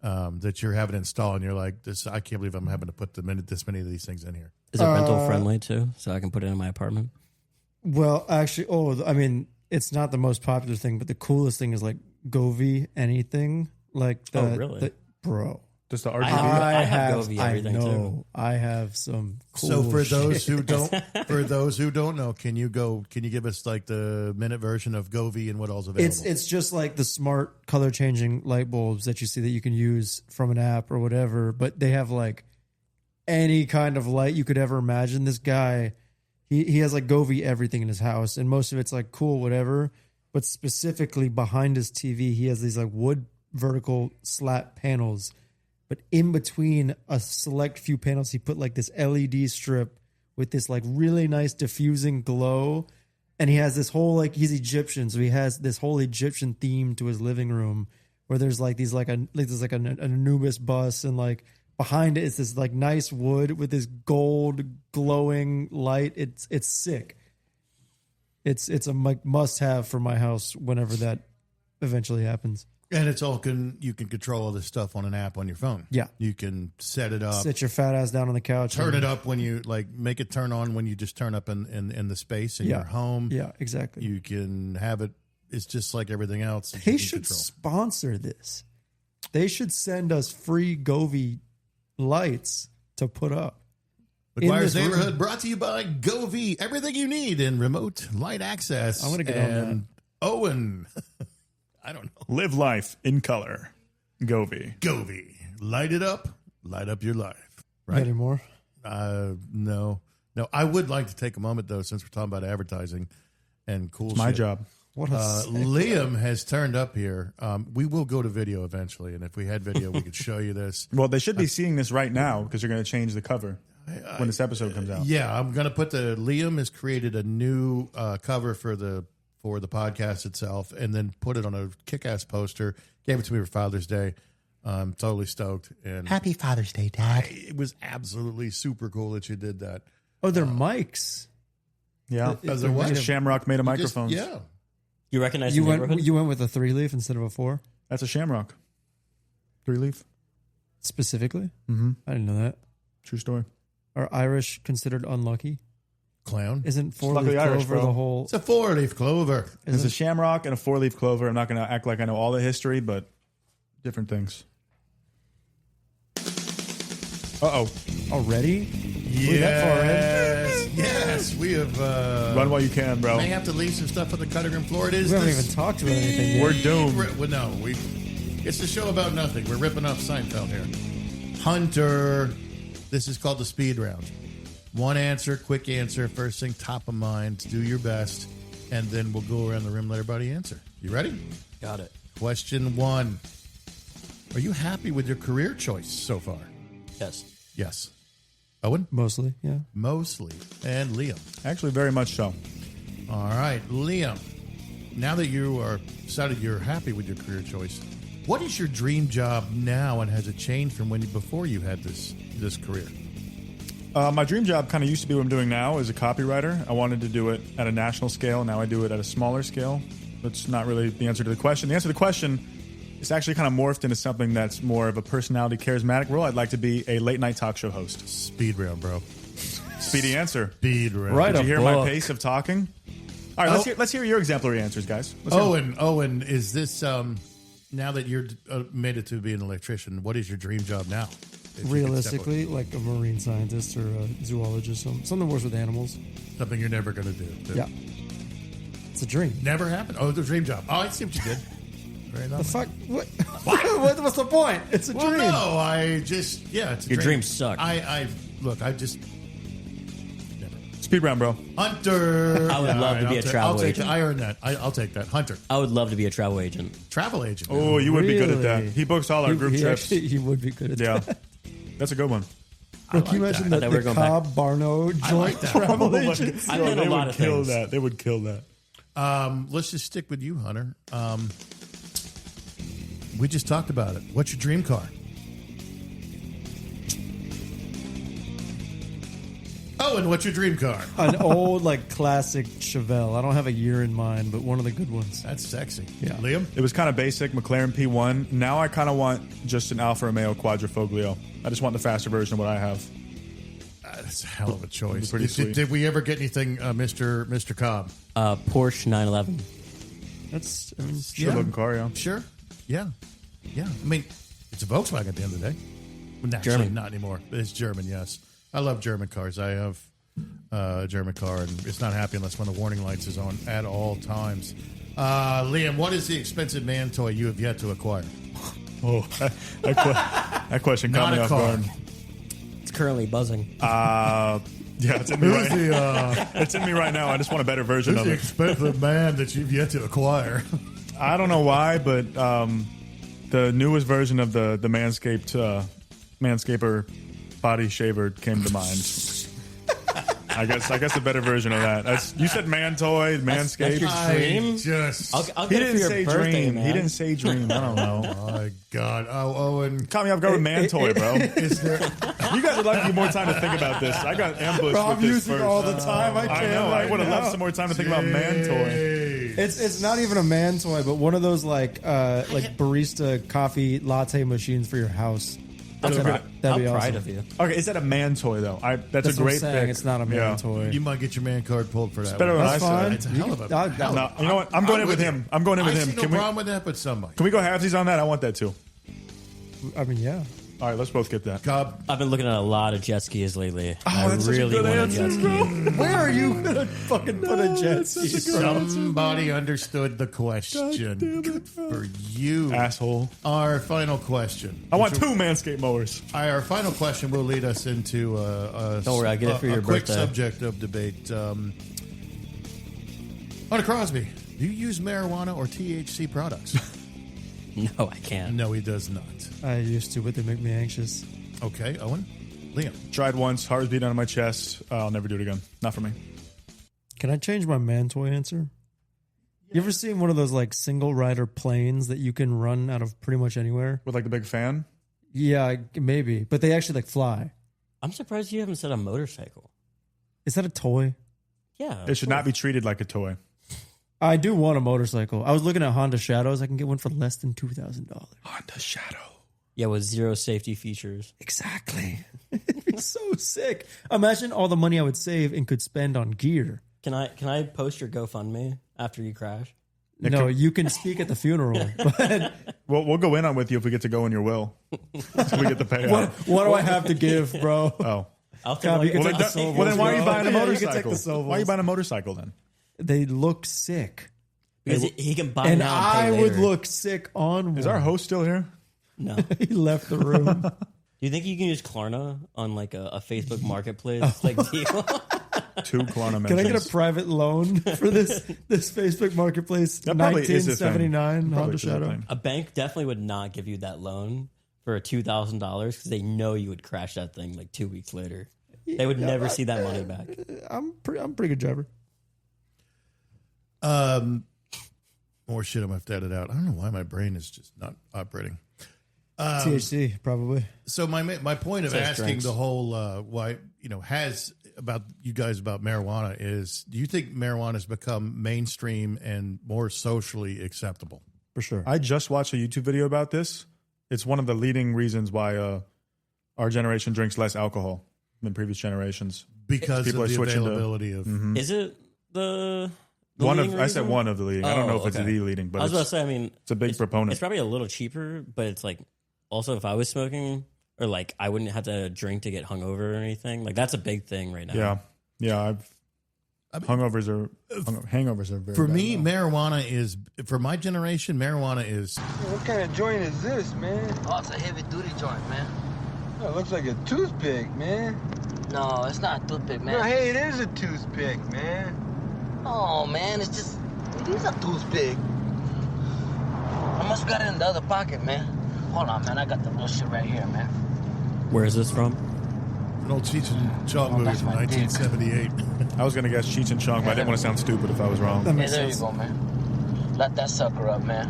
that you're having installed, and you're like, this? I can't believe I'm having to put this many of these things in here. Is it rental friendly too? So I can put it in my apartment? Well, actually, I mean, it's not the most popular thing, but the coolest thing is like Govee anything. Like the, Oh, really? bro. Just the I RGB. have- I have Govee I everything, know. too. I have some cool So for those shit. who don't know, can you give us like the minute version of Govee and what all's available? It's just like the smart color changing light bulbs that you see that you can use from an app or whatever, but they have like any kind of light you could ever imagine. This guy, he has like Govee everything in his house, and most of it's like cool, whatever. But specifically behind his TV, he has these like wood vertical slat panels. But in between a select few panels, he put like this LED strip with this like really nice diffusing glow. And he has this whole he's Egyptian, so he has this whole Egyptian theme to his living room where there's like these there's like an Anubis bus and like behind it is this like nice wood with this gold glowing light. It's sick. It's a must have for my house whenever that eventually happens. And it's all you can control all this stuff on an app on your phone. Yeah. You can set it up. Sit your fat ass down on the couch. Turn it up when you make it turn on when you just turn up in the space in your home. Yeah, exactly. You can have it. It's just like everything else. They should sponsor this. They should send us free Govee lights to put up. McGuire's Neighborhood brought to you by Govee. Everything you need in remote light access. I'm going to get on that. Owen. I don't know. Live life in color. Govee. Light it up. Light up your life. Right? Any more? No. I would like to take a moment, though, since we're talking about advertising and cool My shit. job. What a Liam has turned up here. We will go to video eventually, and if we had video, we could show you this. Well, they should be seeing this right now because you're going to change the cover when this episode comes out. Yeah, I'm going to put Liam has created a new cover for the podcast itself, and then put it on a kick-ass poster. Gave it to me for Father's Day. I'm totally stoked. And Happy Father's Day, Dad. it was absolutely super cool that you did that. Oh, they're mics. Yeah. As a what? Shamrock made of microphones. Yeah. You recognize You the went neighborhood? you went with a 3-leaf instead of a 4 That's a Shamrock. 3-leaf. specifically. Mm-hmm. I didn't know that. True story. Are Irish considered unlucky? Clown. Isn't 4-leaf luckily clover Irish, bro. the whole? It's a 4-leaf clover. There's a Shamrock and a 4-leaf clover. I'm not going to act like I know all the history, but different things. Uh-oh. Already? Yes, we have. Run while you can, bro. May have to leave some stuff on the cutting room floor. It is. We haven't the even talked about anything yet. We're doomed. Well, no, it's a show about nothing. We're ripping off Seinfeld here. Hunter, this is called the speed round. One answer, quick answer, first thing top of mind. Do your best, and then we'll go around the room, let everybody answer. You ready? Got it. Question 1: Are you happy with your career choice so far? Yes. Yes. Owen? Mostly, yeah. Mostly. And Liam? Actually, very much so. All right, Liam. Now that you are decided you're happy with your career choice, what is your dream job now, and has it changed from before you had this career? My dream job kind of used to be what I'm doing now as a copywriter. I wanted to do it at a national scale. Now I do it at a smaller scale. That's not really the answer to the question. The answer to the question is actually kind of morphed into something that's more of a personality, charismatic role. I'd like to be a late-night talk show host. Speed round, bro. Speedy answer. Speed round. Right. Did you hear book. my pace of talking? All right, let's hear your exemplary answers, guys. Owen, is this now that you're made it to be an electrician? What is your dream job now? If you could step Realistically, like a marine scientist or a zoologist, something works with animals. away. Something you're never going to do. Yeah. It's a dream. Never happened. Oh, the dream job. Oh, I see what you did. Very The nice. fuck? What? What's the point? It's a Well, dream. no, it's a Your dream. dreams suck. I just never. Speed round, bro. Hunter. I would love to be a travel I'll take agent. that. I earned that. I'll take that. Hunter. I would love to be a travel agent. Travel agent. Oh, you would be good at that. Really? He books all our group trips. Actually, he would be good at Yeah. that. That's a good one. Bro, can you like imagine that. I thought we the were going back. Cobb Barno I joint like that. travel Oh my agents? I've done they a lot would of kill things. that. They would kill that. Let's just stick with you, Hunter. We just talked about it. What's your dream car? Oh, and what's your dream car? An old, like, classic Chevelle. I don't have a year in mind, but one of the good ones. That's sexy. Yeah. Liam? It was kind of basic, McLaren P1. Now I kind of want just an Alfa Romeo Quadrifoglio. I just want the faster version of what I have. That's a hell of a choice. Pretty sweet. Did we ever get anything, Mr. Cobb? Porsche 911. That's, I mean, Good looking car, yeah. Sure. Yeah. Yeah. I mean, it's a Volkswagen at the end of the day. Well, actually, German. not anymore. It's German, yes. I love German cars. I have a German car, and it's not happy unless when the warning lights is on at all times. Liam, what is the expensive man toy you have yet to acquire? Oh, that question caught Not me a off car. guard. It's currently buzzing. Yeah, it's in me right It's in me right now. I just want a better version Who's of the it. expensive man that you've yet to acquire? I don't know why, but the newest version of the Manscaped Manscaper body shaver came to mind. I I guess a better version of that. You said man toy, That's manscaped. your dream? Just I'll He get it for didn't your say birthday, dream. man. He didn't say dream. I don't know. my God. Oh, Owen. Caught me off guard with man toy, bro. Is there You guys would like me more time to think about this. I got ambushed Bro, with I'm this using first. all the time. I I can. know. I would have now. loved some more time to think about man toy. It's not even a man toy, but one of those like barista coffee latte machines for your house. I'm That'd be proud awesome. of you. Okay, is that a man toy though? That's That's a what I'm great saying. pick. It's not a man Yeah. toy. You might get your man card pulled for that. better one. than That's I said. fine. It's a hell of a. I'll- No, you know what? I'm going in with him. I'm going in with I him. see no Can we problem with that, but somebody. can we go halvesies on that? I want that too. I mean, yeah. All right, let's both get that. Cobb, I've been looking at a lot of jet skis lately. that's such a really good want a answer, jet ski. bro. Where are you gonna fucking put a jet ski? somebody understood the question. Good for you. Asshole. Our final question. I want 2 Manscaped mowers. Our final question will lead us into Don't worry, I'll get it for your quick birthday. subject of debate. Hunter Crosby, do you use marijuana or THC products? No, I can't. No, he does not. I used to, but they make me anxious. Okay, Owen, Liam. Tried once. Heart was beating out of my chest. I'll never do it again. Not for me. Can I change my man toy answer? You ever seen one of those like single rider planes that you can run out of pretty much anywhere? With like the big fan. Yeah, maybe, but they actually like fly. I'm surprised you haven't said a motorcycle. Is that a toy? Yeah. It should not be treated like a toy. I do want a motorcycle. I was looking at Honda Shadows. I can get one for less than $2,000. Honda Shadow. Yeah, with 0 safety features. Exactly. It's so sick. Imagine all the money I would save and could spend on gear. Can I post your GoFundMe after you crash? No, you can speak at the funeral, but We'll go in on with you if we get to go in your will. So we get the payout. what do I have to give, bro? Oh. I'll take God, all you your- can Well, take the then, Sovos, well, then why are you bro. buying a Yeah, you can take motorcycle? the Sovos. Why are you buying a motorcycle then? They look sick. because he can buy And now and I pay would later. look sick on Is one. our host still here? No. He left the room. Do you think you can use Klarna on like a Facebook marketplace like deal? 2 Klarna mentions. Can I get a private loan for this Facebook marketplace? That probably is a thing. 1979 Probably Honda is a Shadow. thing. A bank definitely would not give you that loan for $2,000 because they know you would crash that thing like 2 weeks later. They would never see that money back. I'm a pretty good driver. More shit I'm gonna have to edit out. I don't know why my brain is just not operating. THC probably. So my point of Says asking drinks. the whole why has about you guys about marijuana is, do you think marijuana has become mainstream and more socially acceptable? For sure. I just watched a YouTube video about this. It's one of the leading reasons why our generation drinks less alcohol than previous generations. Because People of are the switching to- availability of Is it the One leading of I said reason? one of the leading. I don't know if it's okay. the leading, but I was about to it's, say, I mean, it's a big proponent. It's probably a little cheaper, but it's like also if I was smoking or like I wouldn't have to drink to get hungover or anything. Like that's a big thing right now. Yeah. Hangovers are very for bad me, now. marijuana is, for my generation, marijuana is What kind of joint is this, man? Oh, it's a heavy duty joint, man. Oh, it looks like a toothpick, man. No, it's not a toothpick, man. No, hey, it is a toothpick, man. Oh, man, it is a toothpick. I must got it in the other pocket, man. Hold on, man, I got the real shit right here, man. Where is this from? an old Cheech and Chong movie that's from my dick. 1978. I was going to guess Cheech and Chong, but I didn't want to sound stupid if I was wrong. That Hey, makes there sense. you go, man. Let that sucker up, man.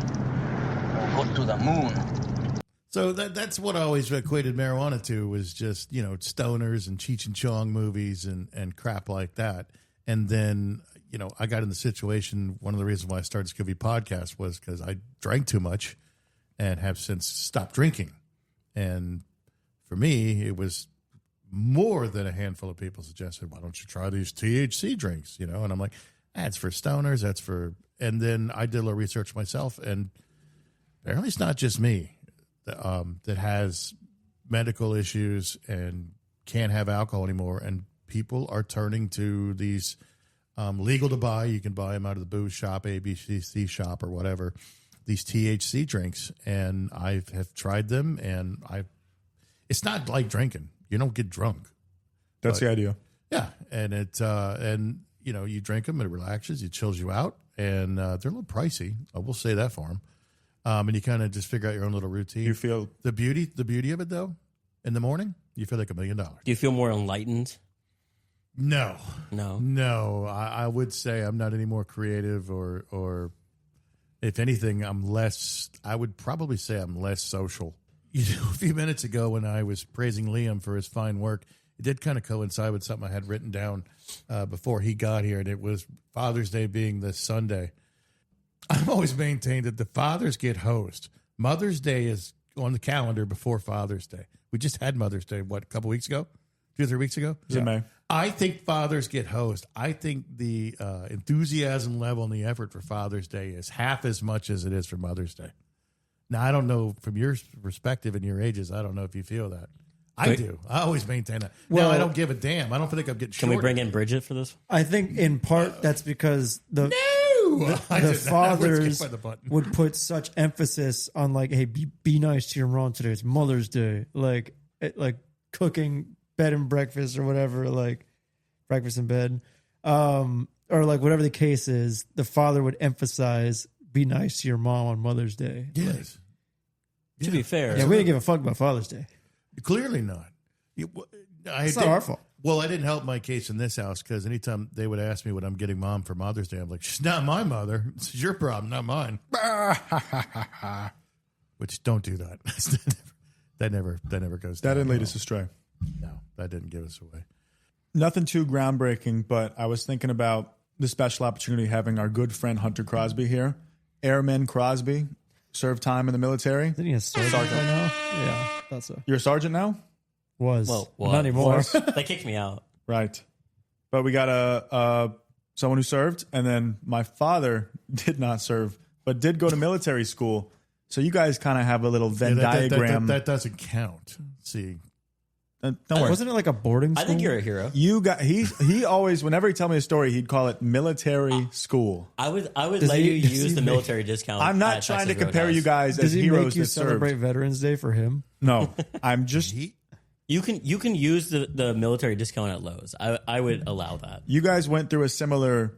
We'll go to the moon. So that's what I always equated marijuana to, was just, stoners and Cheech and Chong movies and crap like that. And then, I got in the situation, one of the reasons why I started Scooby Podcast was because I drank too much and have since stopped drinking. And for me, it was more than a handful of people suggested, why don't you try these THC drinks, And I'm like, that's for stoners, and then I did a little research myself, and apparently it's not just me that has medical issues and can't have alcohol anymore, and people are turning to these legal to buy. You can buy them out of the booze shop, ABCC shop, or whatever. These THC drinks, and I have tried them, and it's not like drinking. You don't get drunk. That's the idea. Yeah, and you drink them, it relaxes, it chills you out, and they're a little pricey. I will say that for them. And you kind of just figure out your own little routine. You feel the beauty of it though. In the morning, you feel like $1 million. Do you feel more enlightened? No. No. I would say I'm not any more creative or if anything, I would probably say I'm less social. You know, a few minutes ago when I was praising Liam for his fine work, it did kind of coincide with something I had written down before he got here, and it was Father's Day being this Sunday. I've always maintained that the fathers get host. Mother's Day is on the calendar before Father's Day. We just had Mother's Day, a couple weeks ago? 2 or 3 weeks ago? Is it May? I think fathers get host. I think the enthusiasm level and the effort for Father's Day is half as much as it is for Mother's Day. Now, I don't know from your perspective and your ages, I don't know if you feel that. I do. I always maintain that. Well, now, I don't give a damn. I don't think I'm getting Can we bring in Bridget for this? I think in part that's because the fathers would put such emphasis on like, hey, be nice to your mom today. It's Mother's Day. Like cooking bed and breakfast or whatever, like breakfast in bed, or like whatever the case is. The father would emphasize, be nice to your mom on Mother's Day. Yes. To be fair. Yeah, we didn't give a fuck about Father's Day. Clearly not. It's not our fault. Well, I didn't help my case in this house because anytime they would ask me what I'm getting Mom for Mother's Day, I'm like, she's not my mother. It's your problem, not mine. Which, don't do that. That never goes down. That didn't lead us astray. No, that didn't give us away. Nothing too groundbreaking, but I was thinking about the special opportunity having our good friend Hunter Crosby here. Airman Crosby served time in the military. Isn't he a sergeant right now? Yeah, that's so. You're a sergeant now? Was. Well, not anymore. They kicked me out. Right. But we got someone who served, and then my father did not serve, but did go to military school. So you guys kind of have a little Venn diagram. That doesn't count. See, don't worry. Wasn't it like a boarding school? I think you're a hero. He always, whenever he tell me a story, he'd call it military school. I would let you use the military discount. I'm not trying to compare you guys as Does he heroes make you that celebrate served. Veterans Day for him? No, I'm just. You can use the military discount at Lowe's. I would allow that. You guys went through a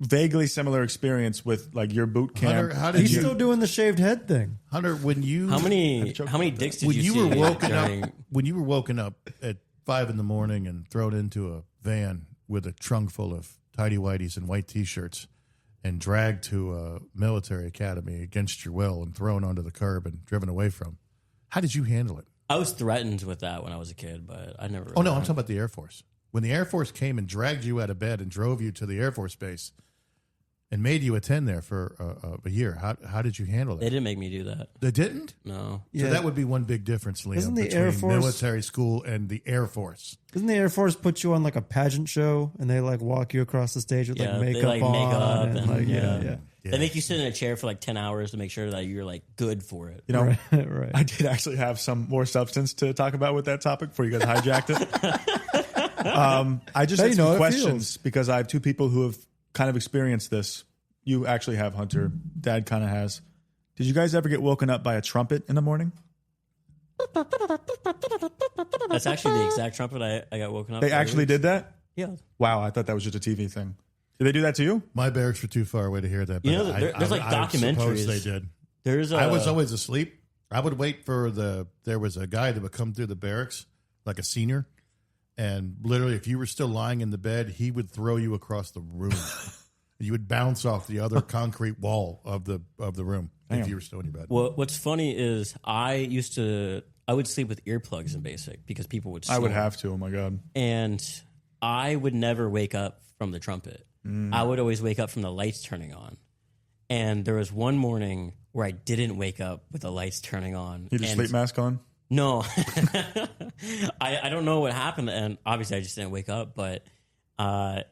vaguely similar experience with like your boot camp. Hunter, how did He's you, still doing the shaved head thing. Hunter, when you How many dicks did when you see were woken during- up when you were woken up at 5 a.m. and thrown into a van with a trunk full of tidy whities and white t-shirts and dragged to a military academy against your will and thrown onto the curb and driven away from? How did you handle it? I was threatened with that when I was a kid, but I never. Oh no, I'm talking about the Air Force. When the Air Force came and dragged you out of bed and drove you to the Air Force Base and made you attend there for a year, how did you handle They it? didn't make me do that. They didn't? No. So that would be one big difference, Liam, Isn't the between Air Force- military school and the Air Force. Doesn't the Air Force put you on like a pageant show and they like walk you across the stage with Yeah, like they, makeup like, on? makeup and, and- like, yeah. yeah. They make you sit in a chair for like 10 hours to make sure that you're like good for it. You know, Right. I did actually have some more substance to talk about with that topic before you guys hijacked it. I just Now had you know some how it questions feels. because I have two people who have kind of experienced this. You actually have, Hunter. Dad kind of has. Did you guys ever get woken up by a trumpet in the morning? That's actually the exact trumpet I got woken up. They by. actually did that? Yeah. Wow, I thought that was just a TV thing. Did they do that to you? My barracks were too far away to hear that. You but know, there's like I suppose documentaries. they did. There's I was always asleep. I would wait for there was a guy that would come through the barracks, like a senior, and literally if you were still lying in the bed, he would throw you across the room. You would bounce off the other concrete wall of the room if you were still in your bed. What's funny is I would sleep with earplugs in basic because people would snore. I would have to. Oh, my God. And I would never wake up from the trumpet. I would always wake up from the lights turning on. And there was one morning where I didn't wake up with the lights turning on. You had your sleep mask on? No. I don't know what happened. And obviously I just didn't wake up. But I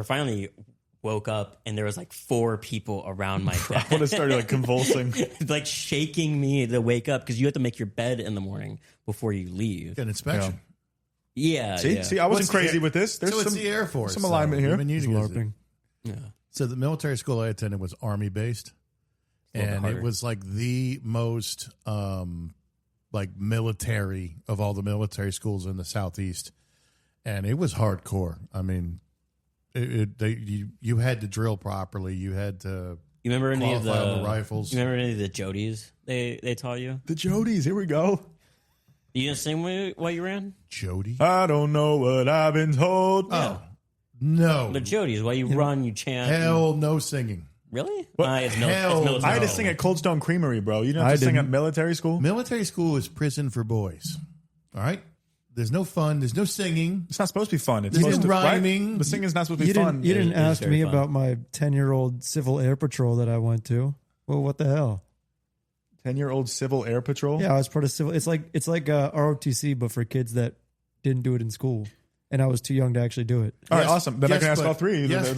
finally woke up and there was like 4 people around my bed. I would have started like convulsing. Like shaking me to wake up because you have to make your bed in the morning before you leave. An inspection. Yeah. See, I wasn't crazy with this. There's It's some, the Air Force. some alignment though. here. I mean, It's LARPing. Yeah. So the military school I attended was Army based, and harder. it was like the most like military of all the military schools in the Southeast, and it was hardcore. I mean, you had to drill properly. You had to. You remember any of qualify on the rifles? You remember any of the Jodies they taught you? The Jodies, here we go. You gonna sing while you ran? Jody. I don't know what I've been told. Oh, no. The Jody's while you run, you chant. Hell no singing. Really? What? It's Hell military. I had to sing at Cold Stone Creamery, bro. You didn't have to sing at military school? Military school is prison for boys. All right? There's no fun. There's no singing. It's not supposed to be fun. It's There's supposed no to rhyming. Right? The singing's not supposed to be You fun. didn't It is ask very me fun. about my 10-year-old Civil Air Patrol that I went to. Well, what the hell? 10-year-old Civil Air Patrol? Yeah, I was part of civil. It's like ROTC, but for kids that didn't do it in school, and I was too young to actually do it. All right, Yes, awesome. Then I yes, can ask but- all three. yes,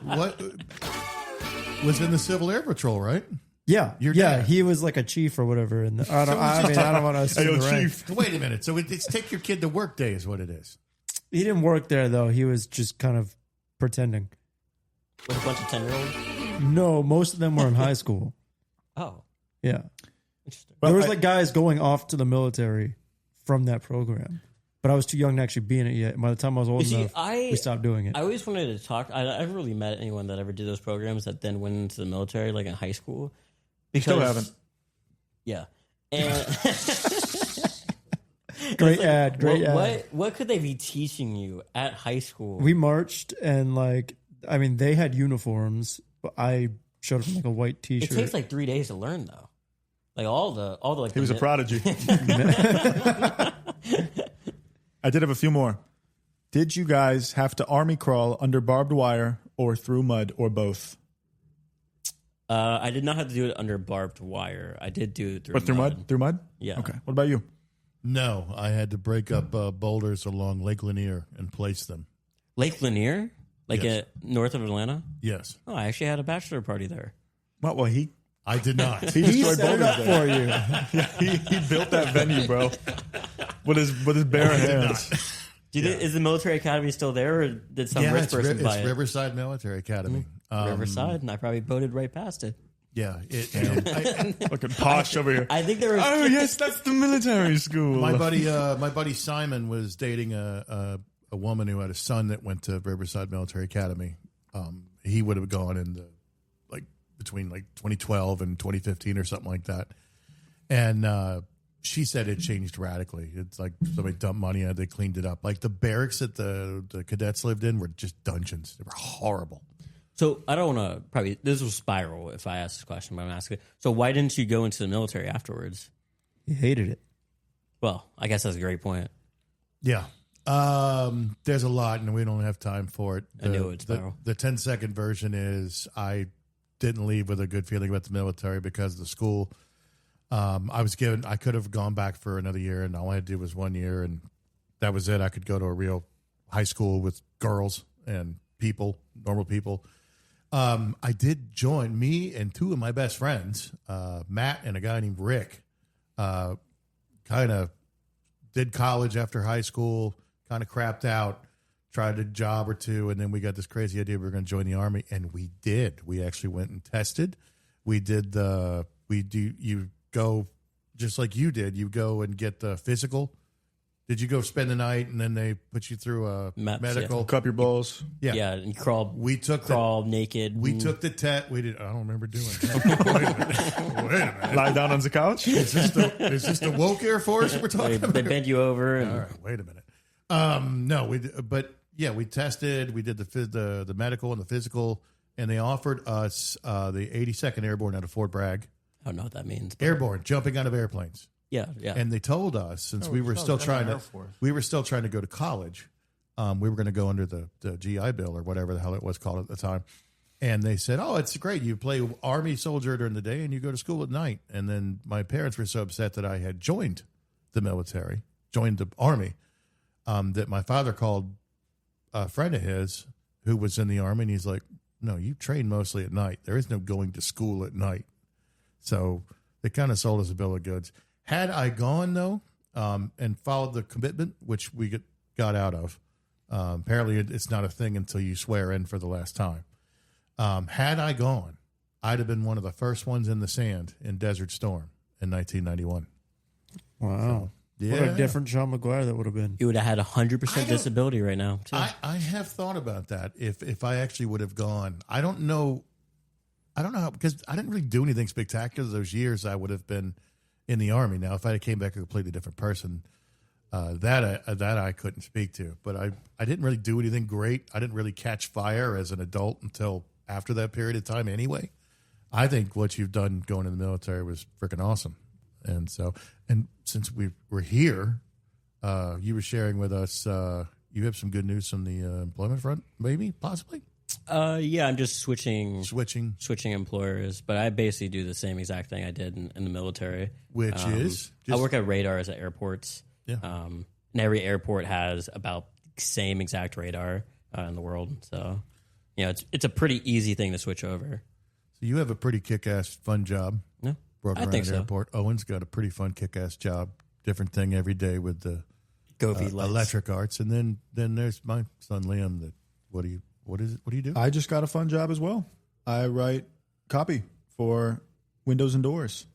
What was in the Civil Air Patrol, right? Yeah, Your yeah, dad. he was like a chief or whatever. And I don't want to assume yo, the rank. chief. Wait a minute. So it's take your kid to work day is what it is. He didn't work there though. He was just kind of pretending. With a bunch of 10-year-olds. No, most of them were in high school. Oh, Yeah, interesting. Well, there was I- like guys going off to the military from that program, but I was too young to actually be in it yet. And by the time I was old You see, enough, we stopped doing it. I always wanted to talk. I never really met anyone that ever did those programs that then went into the military, like in high school. Still haven't. Yeah. And Great ad, great ad. what could they be teaching you at high school? We marched and they had uniforms, but I showed up in like a white it T-shirt. takes like 3 days to learn though. Like all the like He was a prodigy. I did have a few more. Did you guys have to army crawl under barbed wire or through mud or both? I did not have to do it under barbed wire. I did do it through But through mud? Through mud? Yeah. Okay. What about you? No, I had to break up boulders along Lake Lanier and place them. Lake Lanier, like Yes. north of Atlanta. Yes, Oh, I actually had a bachelor party there. Well, he I did not. he destroyed set it boulders up there. for you. He built that venue, bro, with his bare hands. Is the military academy still there, or did some rich it's, person buy it's it? Riverside Military Academy. Riverside, and I probably boated right past it. Yeah, Looking posh over here. I think there was. Oh yes, that's the military school. my buddy Simon was dating a woman who had a son that went to Riverside Military Academy. He would have gone in the between 2012 and 2015 or something like that. And she said it changed radically. It's like somebody dumped money on it, they cleaned it up. Like the barracks that the cadets lived in were just dungeons. They were horrible. So I don't want to probably. This will spiral if I ask this question, but I'm asking. So why didn't you go into the military afterwards? He hated it. Well, I guess that's a great point. Yeah. There's a lot, and we don't have time for it. I knew it would spiral. The 10-second version is I didn't leave with a good feeling about the military because of the school. I could have gone back for another year, and all I had to do was 1 year, and that was it. I could go to a real high school with girls and people, normal people. I did join, me and two of my best friends, Matt and a guy named Rick, kind of did college after high school, kind of crapped out, tried a job or two, and then we got this crazy idea we were going to join the Army, and we did. We actually went and tested. You go just like you did. You go and get the physical. Did you go spend the night and then they put you through a medical? Cup your balls. Yeah, and you crawl naked. We took the test. We did. I don't remember doing that. Wait a minute. Lie down on the couch. Is this the woke Air Force we're talking about? They bent you over. And All right, wait a minute. No, we tested. We did the medical and the physical, and they offered us the 82nd Airborne out of Fort Bragg. I don't know what that means. But Airborne, jumping out of airplanes. yeah. And they told us, since we were still trying to go to college, we were going to go under the GI Bill or whatever the hell it was called at the time. And they said, "Oh, it's great. You play Army soldier during the day and you go to school at night." And then my parents were so upset that I had joined the military, joined the Army, that my father called a friend of his who was in the Army, and he's like, "No, you train mostly at night. There is no going to school at night." So they kind of sold us a bill of goods. Had I gone, though, and followed the commitment, which we got out of, apparently it's not a thing until you swear in for the last time. Had I gone, I'd have been one of the first ones in the sand in Desert Storm in 1991. Wow. So, What a different Sean McGuire that would have been. You would have had 100% disability right now. Too. I have thought about that. If I actually would have gone, I don't know how, because I didn't really do anything spectacular those years. I would have been in the Army. Now, if I came back a completely different person, that I couldn't speak to. But I didn't really do anything great. I didn't really catch fire as an adult until after that period of time anyway. I think what you've done going in the military was freaking awesome. And so, and since we were here, you were sharing with us, you have some good news from the employment front, maybe, possibly? Yeah, I'm just switching employers, but I basically do the same exact thing I did in the military. Which is? I work at radars at airports. Yeah. And every airport has about the same exact radar in the world. So, it's a pretty easy thing to switch over. So you have a pretty kick-ass fun job. Yeah, Broken I think around so. airport. Owen's got a pretty fun kick-ass job. Different thing every day with the electric arts. And then there's my son Liam. That what do you do? I just got a fun job as well. I write copy for windows and doors.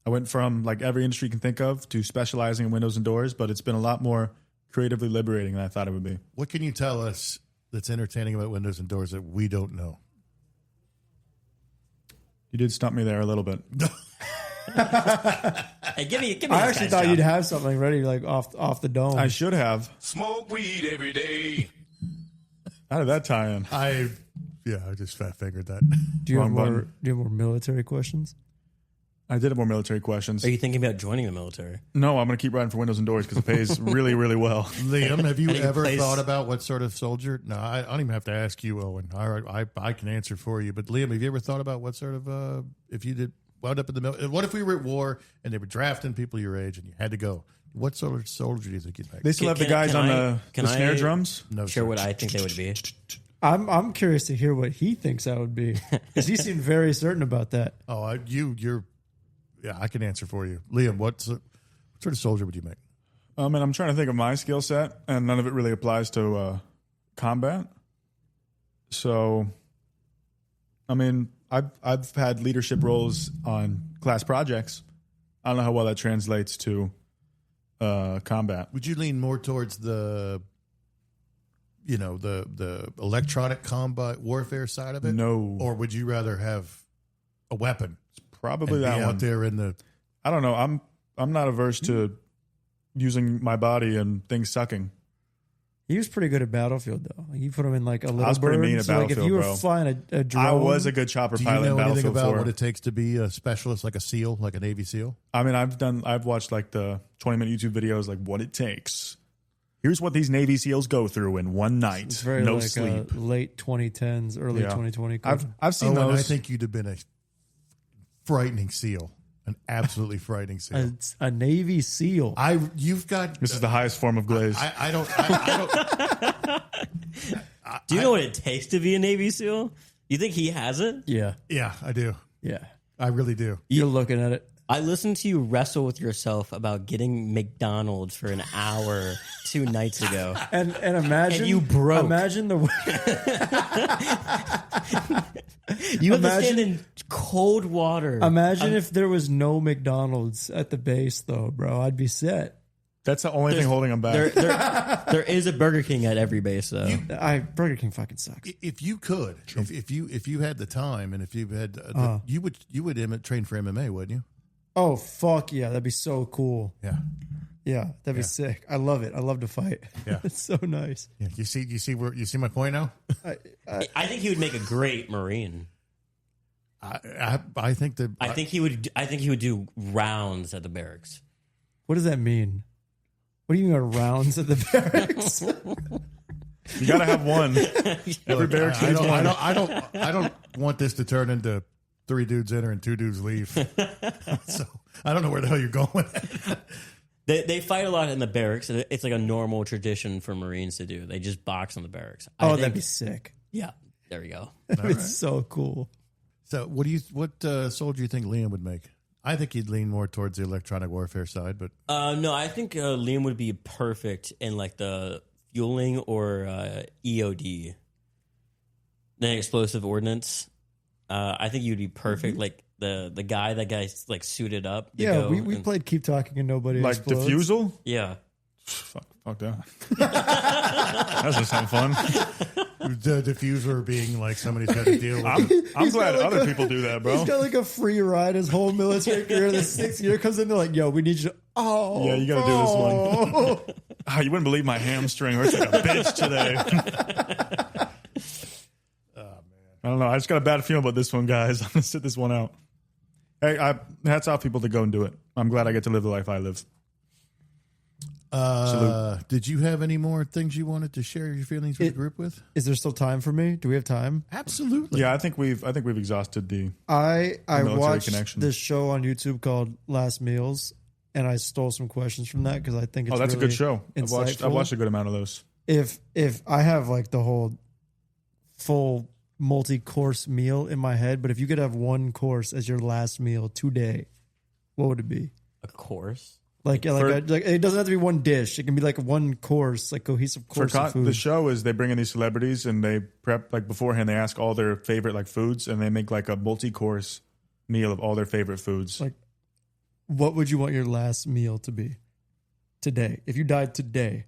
I went from like every industry you can think of to specializing in windows and doors, but it's been a lot more creatively liberating than I thought it would be. What can you tell us that's entertaining about windows and doors that we don't know? You did stump me there a little bit. Hey, give me. I actually thought you'd have something ready, like off the dome. I should have. Smoke weed every day. How did that tie in? I just fat fingered that. Do you have Wrong more? button. Do you have more military questions? I did have more military questions. Are you thinking about joining the military? No, I'm going to keep writing for windows and doors because it pays really, really well. Liam, have you Any ever place- thought about what sort of soldier? No, I don't even have to ask you, Owen. I can answer for you. But Liam, have you ever thought about what sort of if you did wound up in the military? What if we were at war and they were drafting people your age and you had to go? What sort of soldier do you think you'd make? They still have the guys on the snare drums? No, Share sir. what I think they would be. I'm curious to hear what he thinks I would be, because he seemed very certain about that. Oh, you're. Yeah, I can answer for you, Liam. What sort of soldier would you make? And I'm trying to think of my skill set, and none of it really applies to combat. So, I mean, I've had leadership roles on class projects. I don't know how well that translates to combat. Would you lean more towards the electronic combat warfare side of it? No. Or would you rather have a weapon? Probably and that be one. out there in the. I don't know. I'm not averse to using my body and things sucking. He was pretty good at Battlefield, though. You put him in like a little. I was pretty bird, mean at so, like, if Battlefield, you were bro. flying a drone, I was a good chopper Do you pilot know in anything Battlefield about 4. what it takes to be a specialist, like a SEAL, like a Navy SEAL? I mean, I've watched like the 20-minute YouTube videos, like what it takes. Here's what these Navy SEAls go through in one night. It's very no like sleep. Late 2010s, early Yeah. 2020. I've seen Oh, and those. I think you'd have been a frightening SEAL, an absolutely frightening SEAL. a Navy SEAL. You've got. This is the highest form of glaze. I don't. Do you know what it takes to be a Navy SEAL? You think he has it? Yeah, Yeah, I do. yeah. I really do. You're looking at it. I listened to you wrestle with yourself about getting McDonald's for an hour 2 nights ago. And imagine And you broke. Imagine the You have to Imagine- stand in cold water. imagine if there was no McDonald's at the base, though, bro. I'd be set. That's the only thing holding them back. There is a Burger King at every base, though. Burger King fucking sucks. If you could, if you had the time, and if you had, you would train for MMA, wouldn't you? Oh fuck yeah, that'd be so cool. Yeah. Yeah, that'd be sick. I love it. I love to fight. Yeah. It's so nice. Yeah. You see my point now? I think he would make a great Marine. I think that I think he would do rounds at the barracks. What does that mean? What do you mean rounds at the barracks? You got to have one. Every barracks needs one. I don't want this to turn into 3 dudes enter and 2 dudes leave. So I don't know where the hell you're going. They fight a lot in the barracks. It's like a normal tradition for Marines to do. They just box in the barracks. That'd be sick. Yeah, there we go. It's so cool. So what soldier do you think Liam would make? I think he'd lean more towards the electronic warfare side, but No, I think Liam would be perfect in like the fueling or EOD, the explosive ordnance. I think you'd be perfect, like the guy that guy's like suited up. to Yeah, go we and- played Keep Talking and Nobody Like Explodes. defusal? Yeah, Fuck that. That doesn't sound fun. the diffuser being like somebody's got to deal with it. I'm glad got like other people do that, bro. He's got like a free ride his whole military career. The 6th year comes in, they're like, yo, we need you to, Yeah, you got to do this one. Oh, you wouldn't believe my hamstring hurts like a bitch today. I don't know. I just got a bad feeling about this one, guys. I'm going to sit this one out. Hey, hats off people to go and do it. I'm glad I get to live the life I live. Did you have any more things you wanted to share your feelings with the group with? Is there still time for me? Do we have time? Absolutely. Yeah, I think we've exhausted the. I military watched connection. this show on YouTube called Last Meals, and I stole some questions from that because I think it's That's really a good show. I've insightful. watched a good amount of those. If I have like the whole full multi-course meal in my head, but if you could have one course as your last meal today, what would it be? A course? Like it doesn't have to be one dish. It can be like one course, like cohesive course of food. The show is they bring in these celebrities and they prep like beforehand. They ask all their favorite like foods and they make like a multi-course meal of all their favorite foods. Like, what would you want your last meal to be today? If you died today,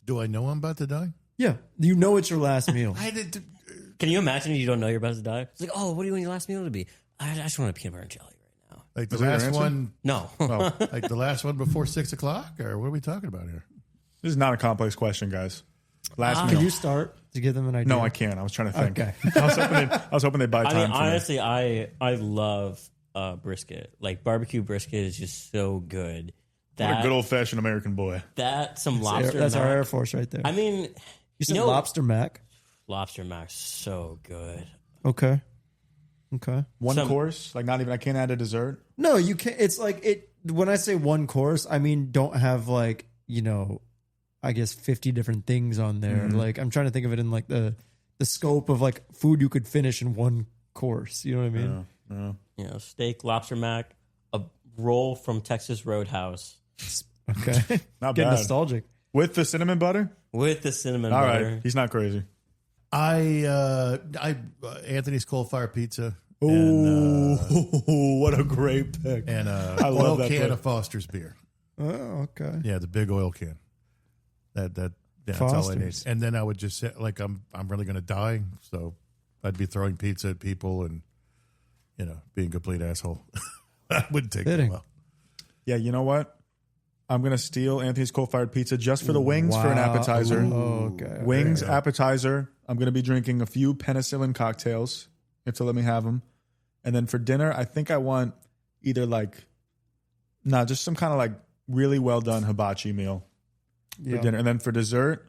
Do I know I'm about to die? yeah, you know it's your last meal. Can you imagine you don't know you're about to die? It's like, oh, what do you want your last meal to be? I just want a peanut butter and jelly right now. Like the Is that your last answer? one, No. like the last one before 6 o'clock, or what are we talking about here? This is not a complex question, guys. Last Can meal. you start to give them an idea? No, I can't. I was trying to think. Okay. I was hoping they'd buy time I mean, for me. honestly, I love brisket. Like barbecue brisket is just so good. What a good old fashioned American boy. Some lobster. That's our mac. Air Force right there. I mean, you said know, lobster mac. lobster mac's so good. Okay. One course, like not even. I can't add a dessert. No, you can't. It's like it. When I say one course, I mean don't have like I guess 50 different things on there. Mm-hmm. Like I'm trying to think of it in like the scope of like food you could finish in one course. You know what I mean? Yeah. Steak, lobster mac, a roll from Texas Roadhouse Okay. Not Get bad. nostalgic. With the cinnamon butter. with the cinnamon All butter. right, he's not crazy. I Anthony's Coal Fire Pizza. Oh, what a great pick! And I oil love that can pick. of Foster's beer. Oh, okay. Yeah, the big oil can. That's all I need. Foster's. And then I would just say, like, I'm really going to die, so I'd be throwing pizza at people and being a complete asshole. That wouldn't take Fitting. that well. Yeah, you know what? I'm gonna steal Anthony's coal-fired pizza just for the wings for an Wow. appetizer. Oh, okay. Wings appetizer. I'm gonna be drinking a few penicillin cocktails. You have to let me have them. And then for dinner, I think I want either just some kind of like really well done hibachi meal for dinner. And then for dessert,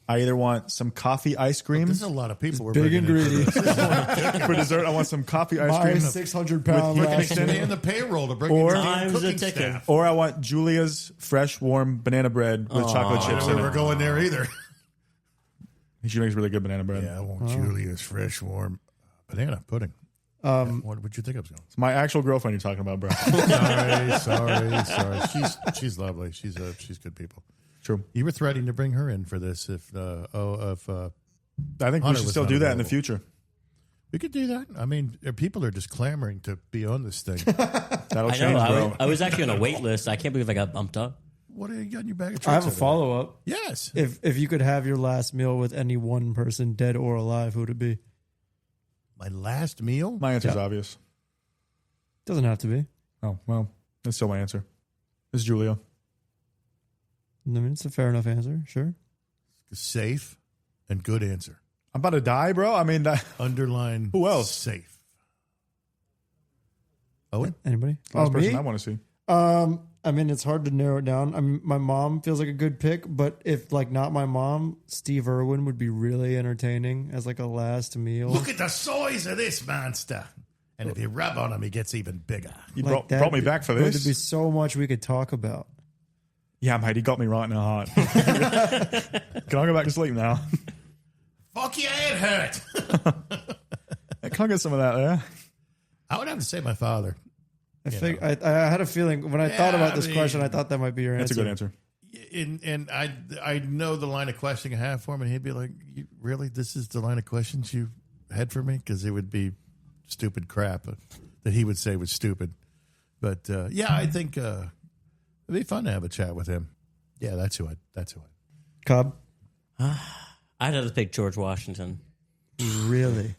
I either want some coffee ice cream. There's a lot of people. We're Big bringing and into greedy. this. For dessert, I want some coffee ice My cream. 600-pound With We're last extending meal. in the payroll to bring Or- in the Time's a cooking ticking. staff. Or I want Julia's fresh, warm banana bread with chocolate I chips don't in know we're it. going there either. She makes really good banana bread. Yeah, I want Julia's fresh, warm banana pudding. What would you think I was going? It's my actual girlfriend you're talking about, bro. Sorry. She's lovely. She's good people. True. You were threatening to bring her in for this if I think we Hunter should was still not do that in the available. future. we could do that. I mean, people are just clamoring to be on this thing. That'll I change, know. bro. I was actually on a wait list. I can't believe I got bumped up. What have you got in your bag of tricks? I have a over there? follow-up. Yes. If you could have your last meal with any one person, dead or alive, who would it be? My last meal? My answer's obvious. Doesn't have to be. Oh, well, that's still my answer. It's Julia. I mean, it's a fair enough answer. Sure. Safe and good answer. I'm about to die, bro. I mean, Underline. Who else? Safe. Owen? Anybody? last person me? I want to see. I mean, it's hard to narrow it down. I mean, my mom feels like a good pick, but if like not my mom, Steve Irwin would be really entertaining as like a last meal. Look at the size of this monster. And if you rub on him, he gets even bigger. You Like, brought me back for There'd this. be so much we could talk about. Yeah, mate, he got me right now hot. Can I go back to sleep now? Fuck yeah, it hurt. Can I get some of that there? I would have to say my father. I had a feeling when I thought about this question, I thought that might be your That's answer. a good answer. And I know the line of questioning I have for him, and he'd be like, really? This is the line of questions you had for me? Because it would be stupid crap that he would say was stupid. But yeah, I think it'd be fun to have a chat with him. Yeah, that's who I. Cobb? I'd have to pick George Washington. Really?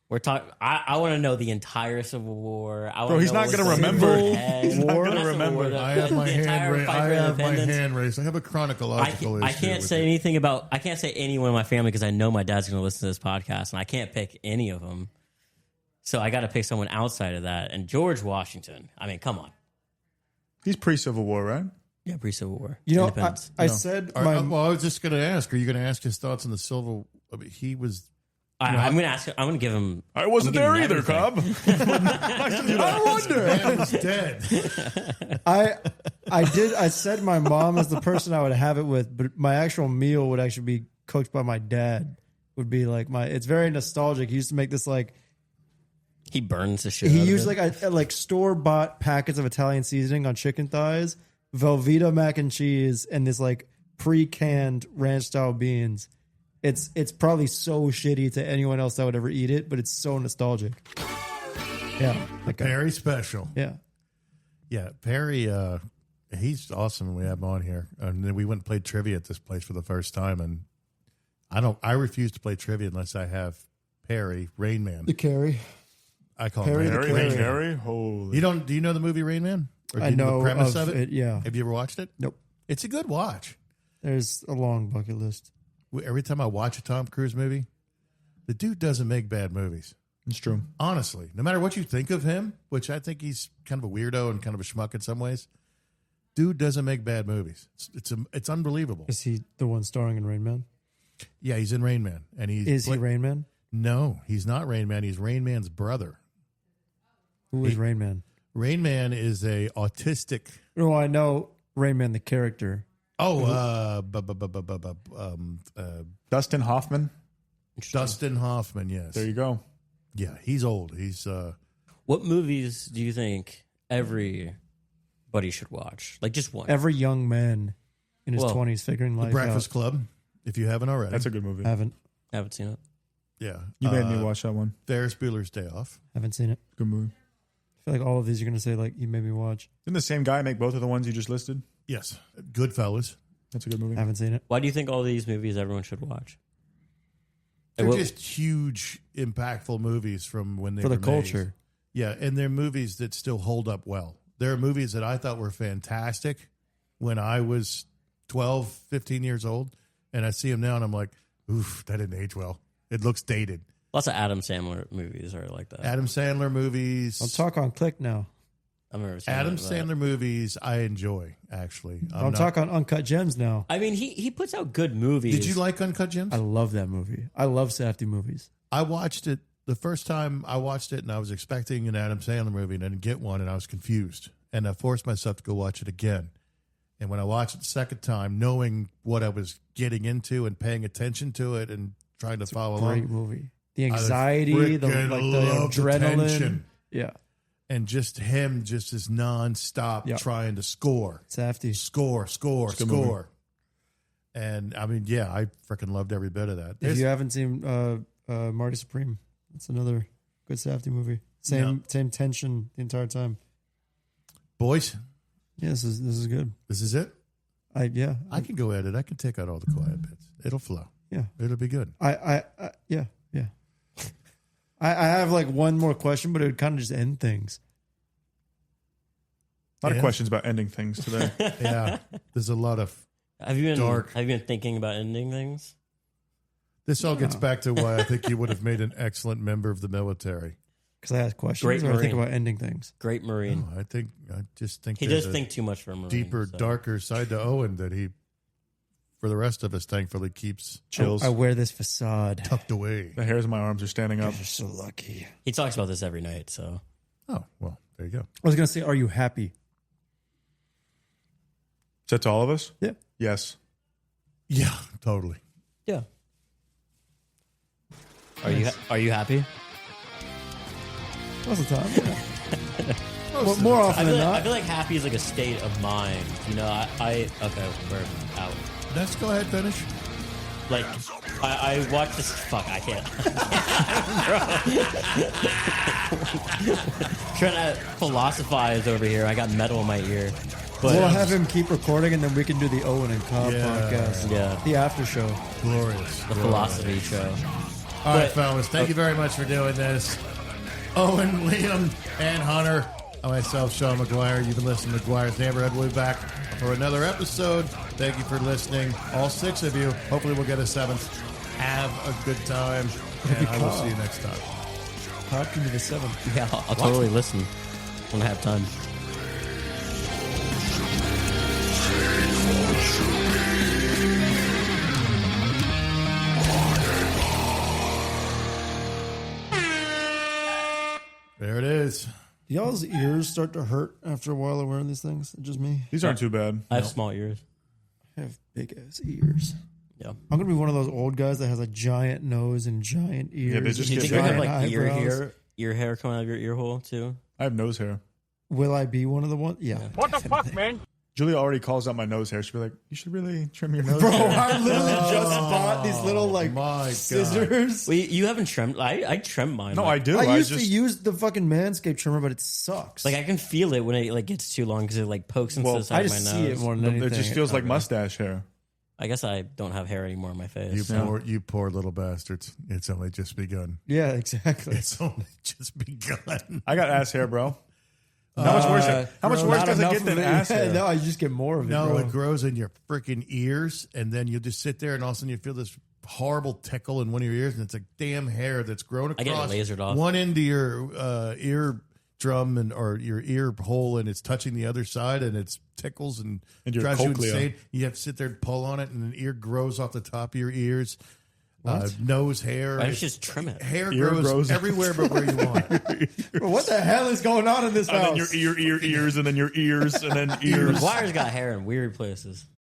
We're talking. I want to know the entire Civil War. Bro, he's not going to remember. He's not going to remember. I have my hand raised. I have a chronological issue. I can't say anything about. I can't say anyone in my family because I know my dad's going to listen to this podcast, and I can't pick any of them. So I got to pick someone outside of that. And George Washington. I mean, come on. He's pre-Civil War, right? Yeah, pre-Civil War. You know, Independence. I said well, I was just going to ask. Are you going to ask his thoughts on the Civil? I mean, he was. I'm going to ask. I'm going to give him. I wasn't there either, Cobb. I wonder. Man was dead. I said my mom is the person I would have it with, but my actual meal would actually be cooked by my dad. Would be like it's very nostalgic. He used to make this like. He burns the shit. He out used of it. like store bought packets of Italian seasoning on chicken thighs, Velveeta mac and cheese, and this like pre-canned ranch style beans. It's probably so shitty to anyone else that would ever eat it, but it's so nostalgic. Yeah, like Perry special. Yeah, yeah. Perry, he's awesome. We have him on here, and then we went and played trivia at this place for the first time. And I refuse to play trivia unless I have Perry, Rain Man. the carry. I call Perry him the Rain Carry. Man. Harry? Holy. You don't? Do you know the movie Rain Man? Or do I you know the premise of of it. Yeah, Have you ever watched it? Nope. It's a good watch. There's a long bucket list. Every time I watch a Tom Cruise movie, the dude doesn't make bad movies. It's true. Honestly, no matter what you think of him, which I think he's kind of a weirdo and kind of a schmuck in some ways, dude doesn't make bad movies. It's unbelievable. Is he the one starring in Rain Man? Yeah, he's in Rain Man, and Is he Rain Man? No, he's not Rain Man. He's Rain Man's brother. Who is Rain Man? Rain Man is a autistic. No, I know Rain Man the character. Oh, Dustin Hoffman. Dustin Hoffman. Yes, There you go. yeah, he's old. He's What movies do you think everybody should watch? Like just one. Every young man in his Well, 20s figuring The life Breakfast out. Club. If you haven't already, That's a good movie. Haven't Haven't seen it. yeah. You made me watch that one. Ferris Bueller's Day Off. seen it. Good movie. I feel like all of these you're gonna say like you made me watch. Didn't the same guy make both of the ones you just listed? Yes, Goodfellas. That's a good movie. Haven't seen it. Why do you think all these movies everyone should watch? They're What- just huge, impactful movies from when they For were the culture. made. Yeah, and they're movies that still hold up well. There are movies that I thought were fantastic when I was 12, 15 years old, and I see them now, and I'm like, oof, that didn't age well. It looks dated. Lots of Adam Sandler movies are like that. Adam Sandler movies. I'll talk on Click now. I've never seen Adam that. Sandler movies I enjoy, actually. I'll talk on Uncut Gems now. I mean, he puts out good movies. Did you like Uncut Gems? I love that movie. I love Safdie movies. I watched it the first time I watched it, and I was expecting an Adam Sandler movie, and I didn't get one, and I was confused. And I forced myself to go watch it again. And when I watched it the second time, knowing what I was getting into and paying attention to it and trying to follow Great along, movie. The anxiety, the loved the adrenaline. tension. Yeah. And just him just is nonstop Yep. trying to score. Safdie. Score. good movie. And I mean, yeah, I freaking loved every bit of that. If you haven't seen Marty Supreme, that's another good Safdie movie. Same tension the entire time. Boys, Yeah, this is good. this is it. I I can go at it. I can take out all the quiet bits. It'll flow. yeah. It'll be good. I yeah. I have like one more question, but it would kind of just end things. A lot Yeah. of questions about ending things today. Yeah, there's a lot of. Have you been Dark. Have you been thinking about ending things? This all gets back to why I think you would have made an excellent member of the military. Because I ask questions Great or I think Marine. about ending things. Great Marine. I just think He there's does a think too much for a Marine. deeper, so. darker side to Owen that he, for the rest of us, thankfully keeps Chills. I wear this facade. tucked away. The hairs on my arms are standing up. You're so lucky. He talks about this every night. So Oh well, there you go. I was gonna say, are you happy? Is that to all of us? Yeah. Yes. Yeah, totally. yeah. Are you happy? Most of the time. Yeah. Most of More the often I than feel, like, I not. feel like happy is like a state of mind. You know, okay, we're out. Let's go ahead, finish. Like, I watched this. Fuck, I can't. Trying to philosophize over here. I got metal in my ear. But We'll have him keep recording, and then we can do the Owen and Cobb podcast. Yeah. The after show. Glorious. the philosophy show. All right, fellas. Thank you very much for doing this. Owen, Liam, and Hunter. Myself, Sean McGuire. You've been listening to McGuire's Neighborhood. We'll be back for another episode. Thank you for listening. All 6 of you. Hopefully we'll get a 7th. Have a good time. And I will see you next time. Cobb can be the 7th. Yeah, I'll totally listen when I have time. There it is. Do y'all's ears start to hurt after a while of wearing these things? Just me? These aren't too bad. I have small ears. I have big ass ears. Yeah. I'm gonna be one of those old guys that has a giant nose and giant ears. Yeah, they just Do you get think you have giant like eyebrows. ear hair coming out of your ear hole too? I have nose hair. Will I be one of the ones? Yeah. What the fuck, man? Julia already calls out my nose hair. She'll be like, "You should really trim your nose." Bro, hair. I literally just bought these little like my God. scissors. Well, you haven't trimmed. I trim mine. No, like, I do. I used just to use the fucking Manscaped trimmer, but it sucks. Like I can feel it when it like gets too long because it like pokes into the side I of my just nose. see it more than anything. it just feels like mustache hair. I guess I don't have hair anymore on my face. You poor little bastards. It's only just begun. Yeah, exactly. It's only just begun. I got ass hair, bro. How much worse? How much Bro, worse not does it enough get of than it. ass hair? No, I just get more of it. No, bro. it grows in your freaking ears, and then you just sit there, and all of a sudden you feel this horrible tickle in one of your ears, and it's a damn hair that's grown I get across lasered off. one end of your ear drum or your ear hole, and it's touching the other side, and it tickles and your drives you cochlea. insane. You have to sit there and pull on it, and an ear grows off the top of your ears. Nose hair. Why don't you just trim it? Hair Ear grows grows. everywhere but where you want. Bro, what the hell is going on in this And house? then your ears, and then your ears, and then ears. McGuire's got hair in weird places.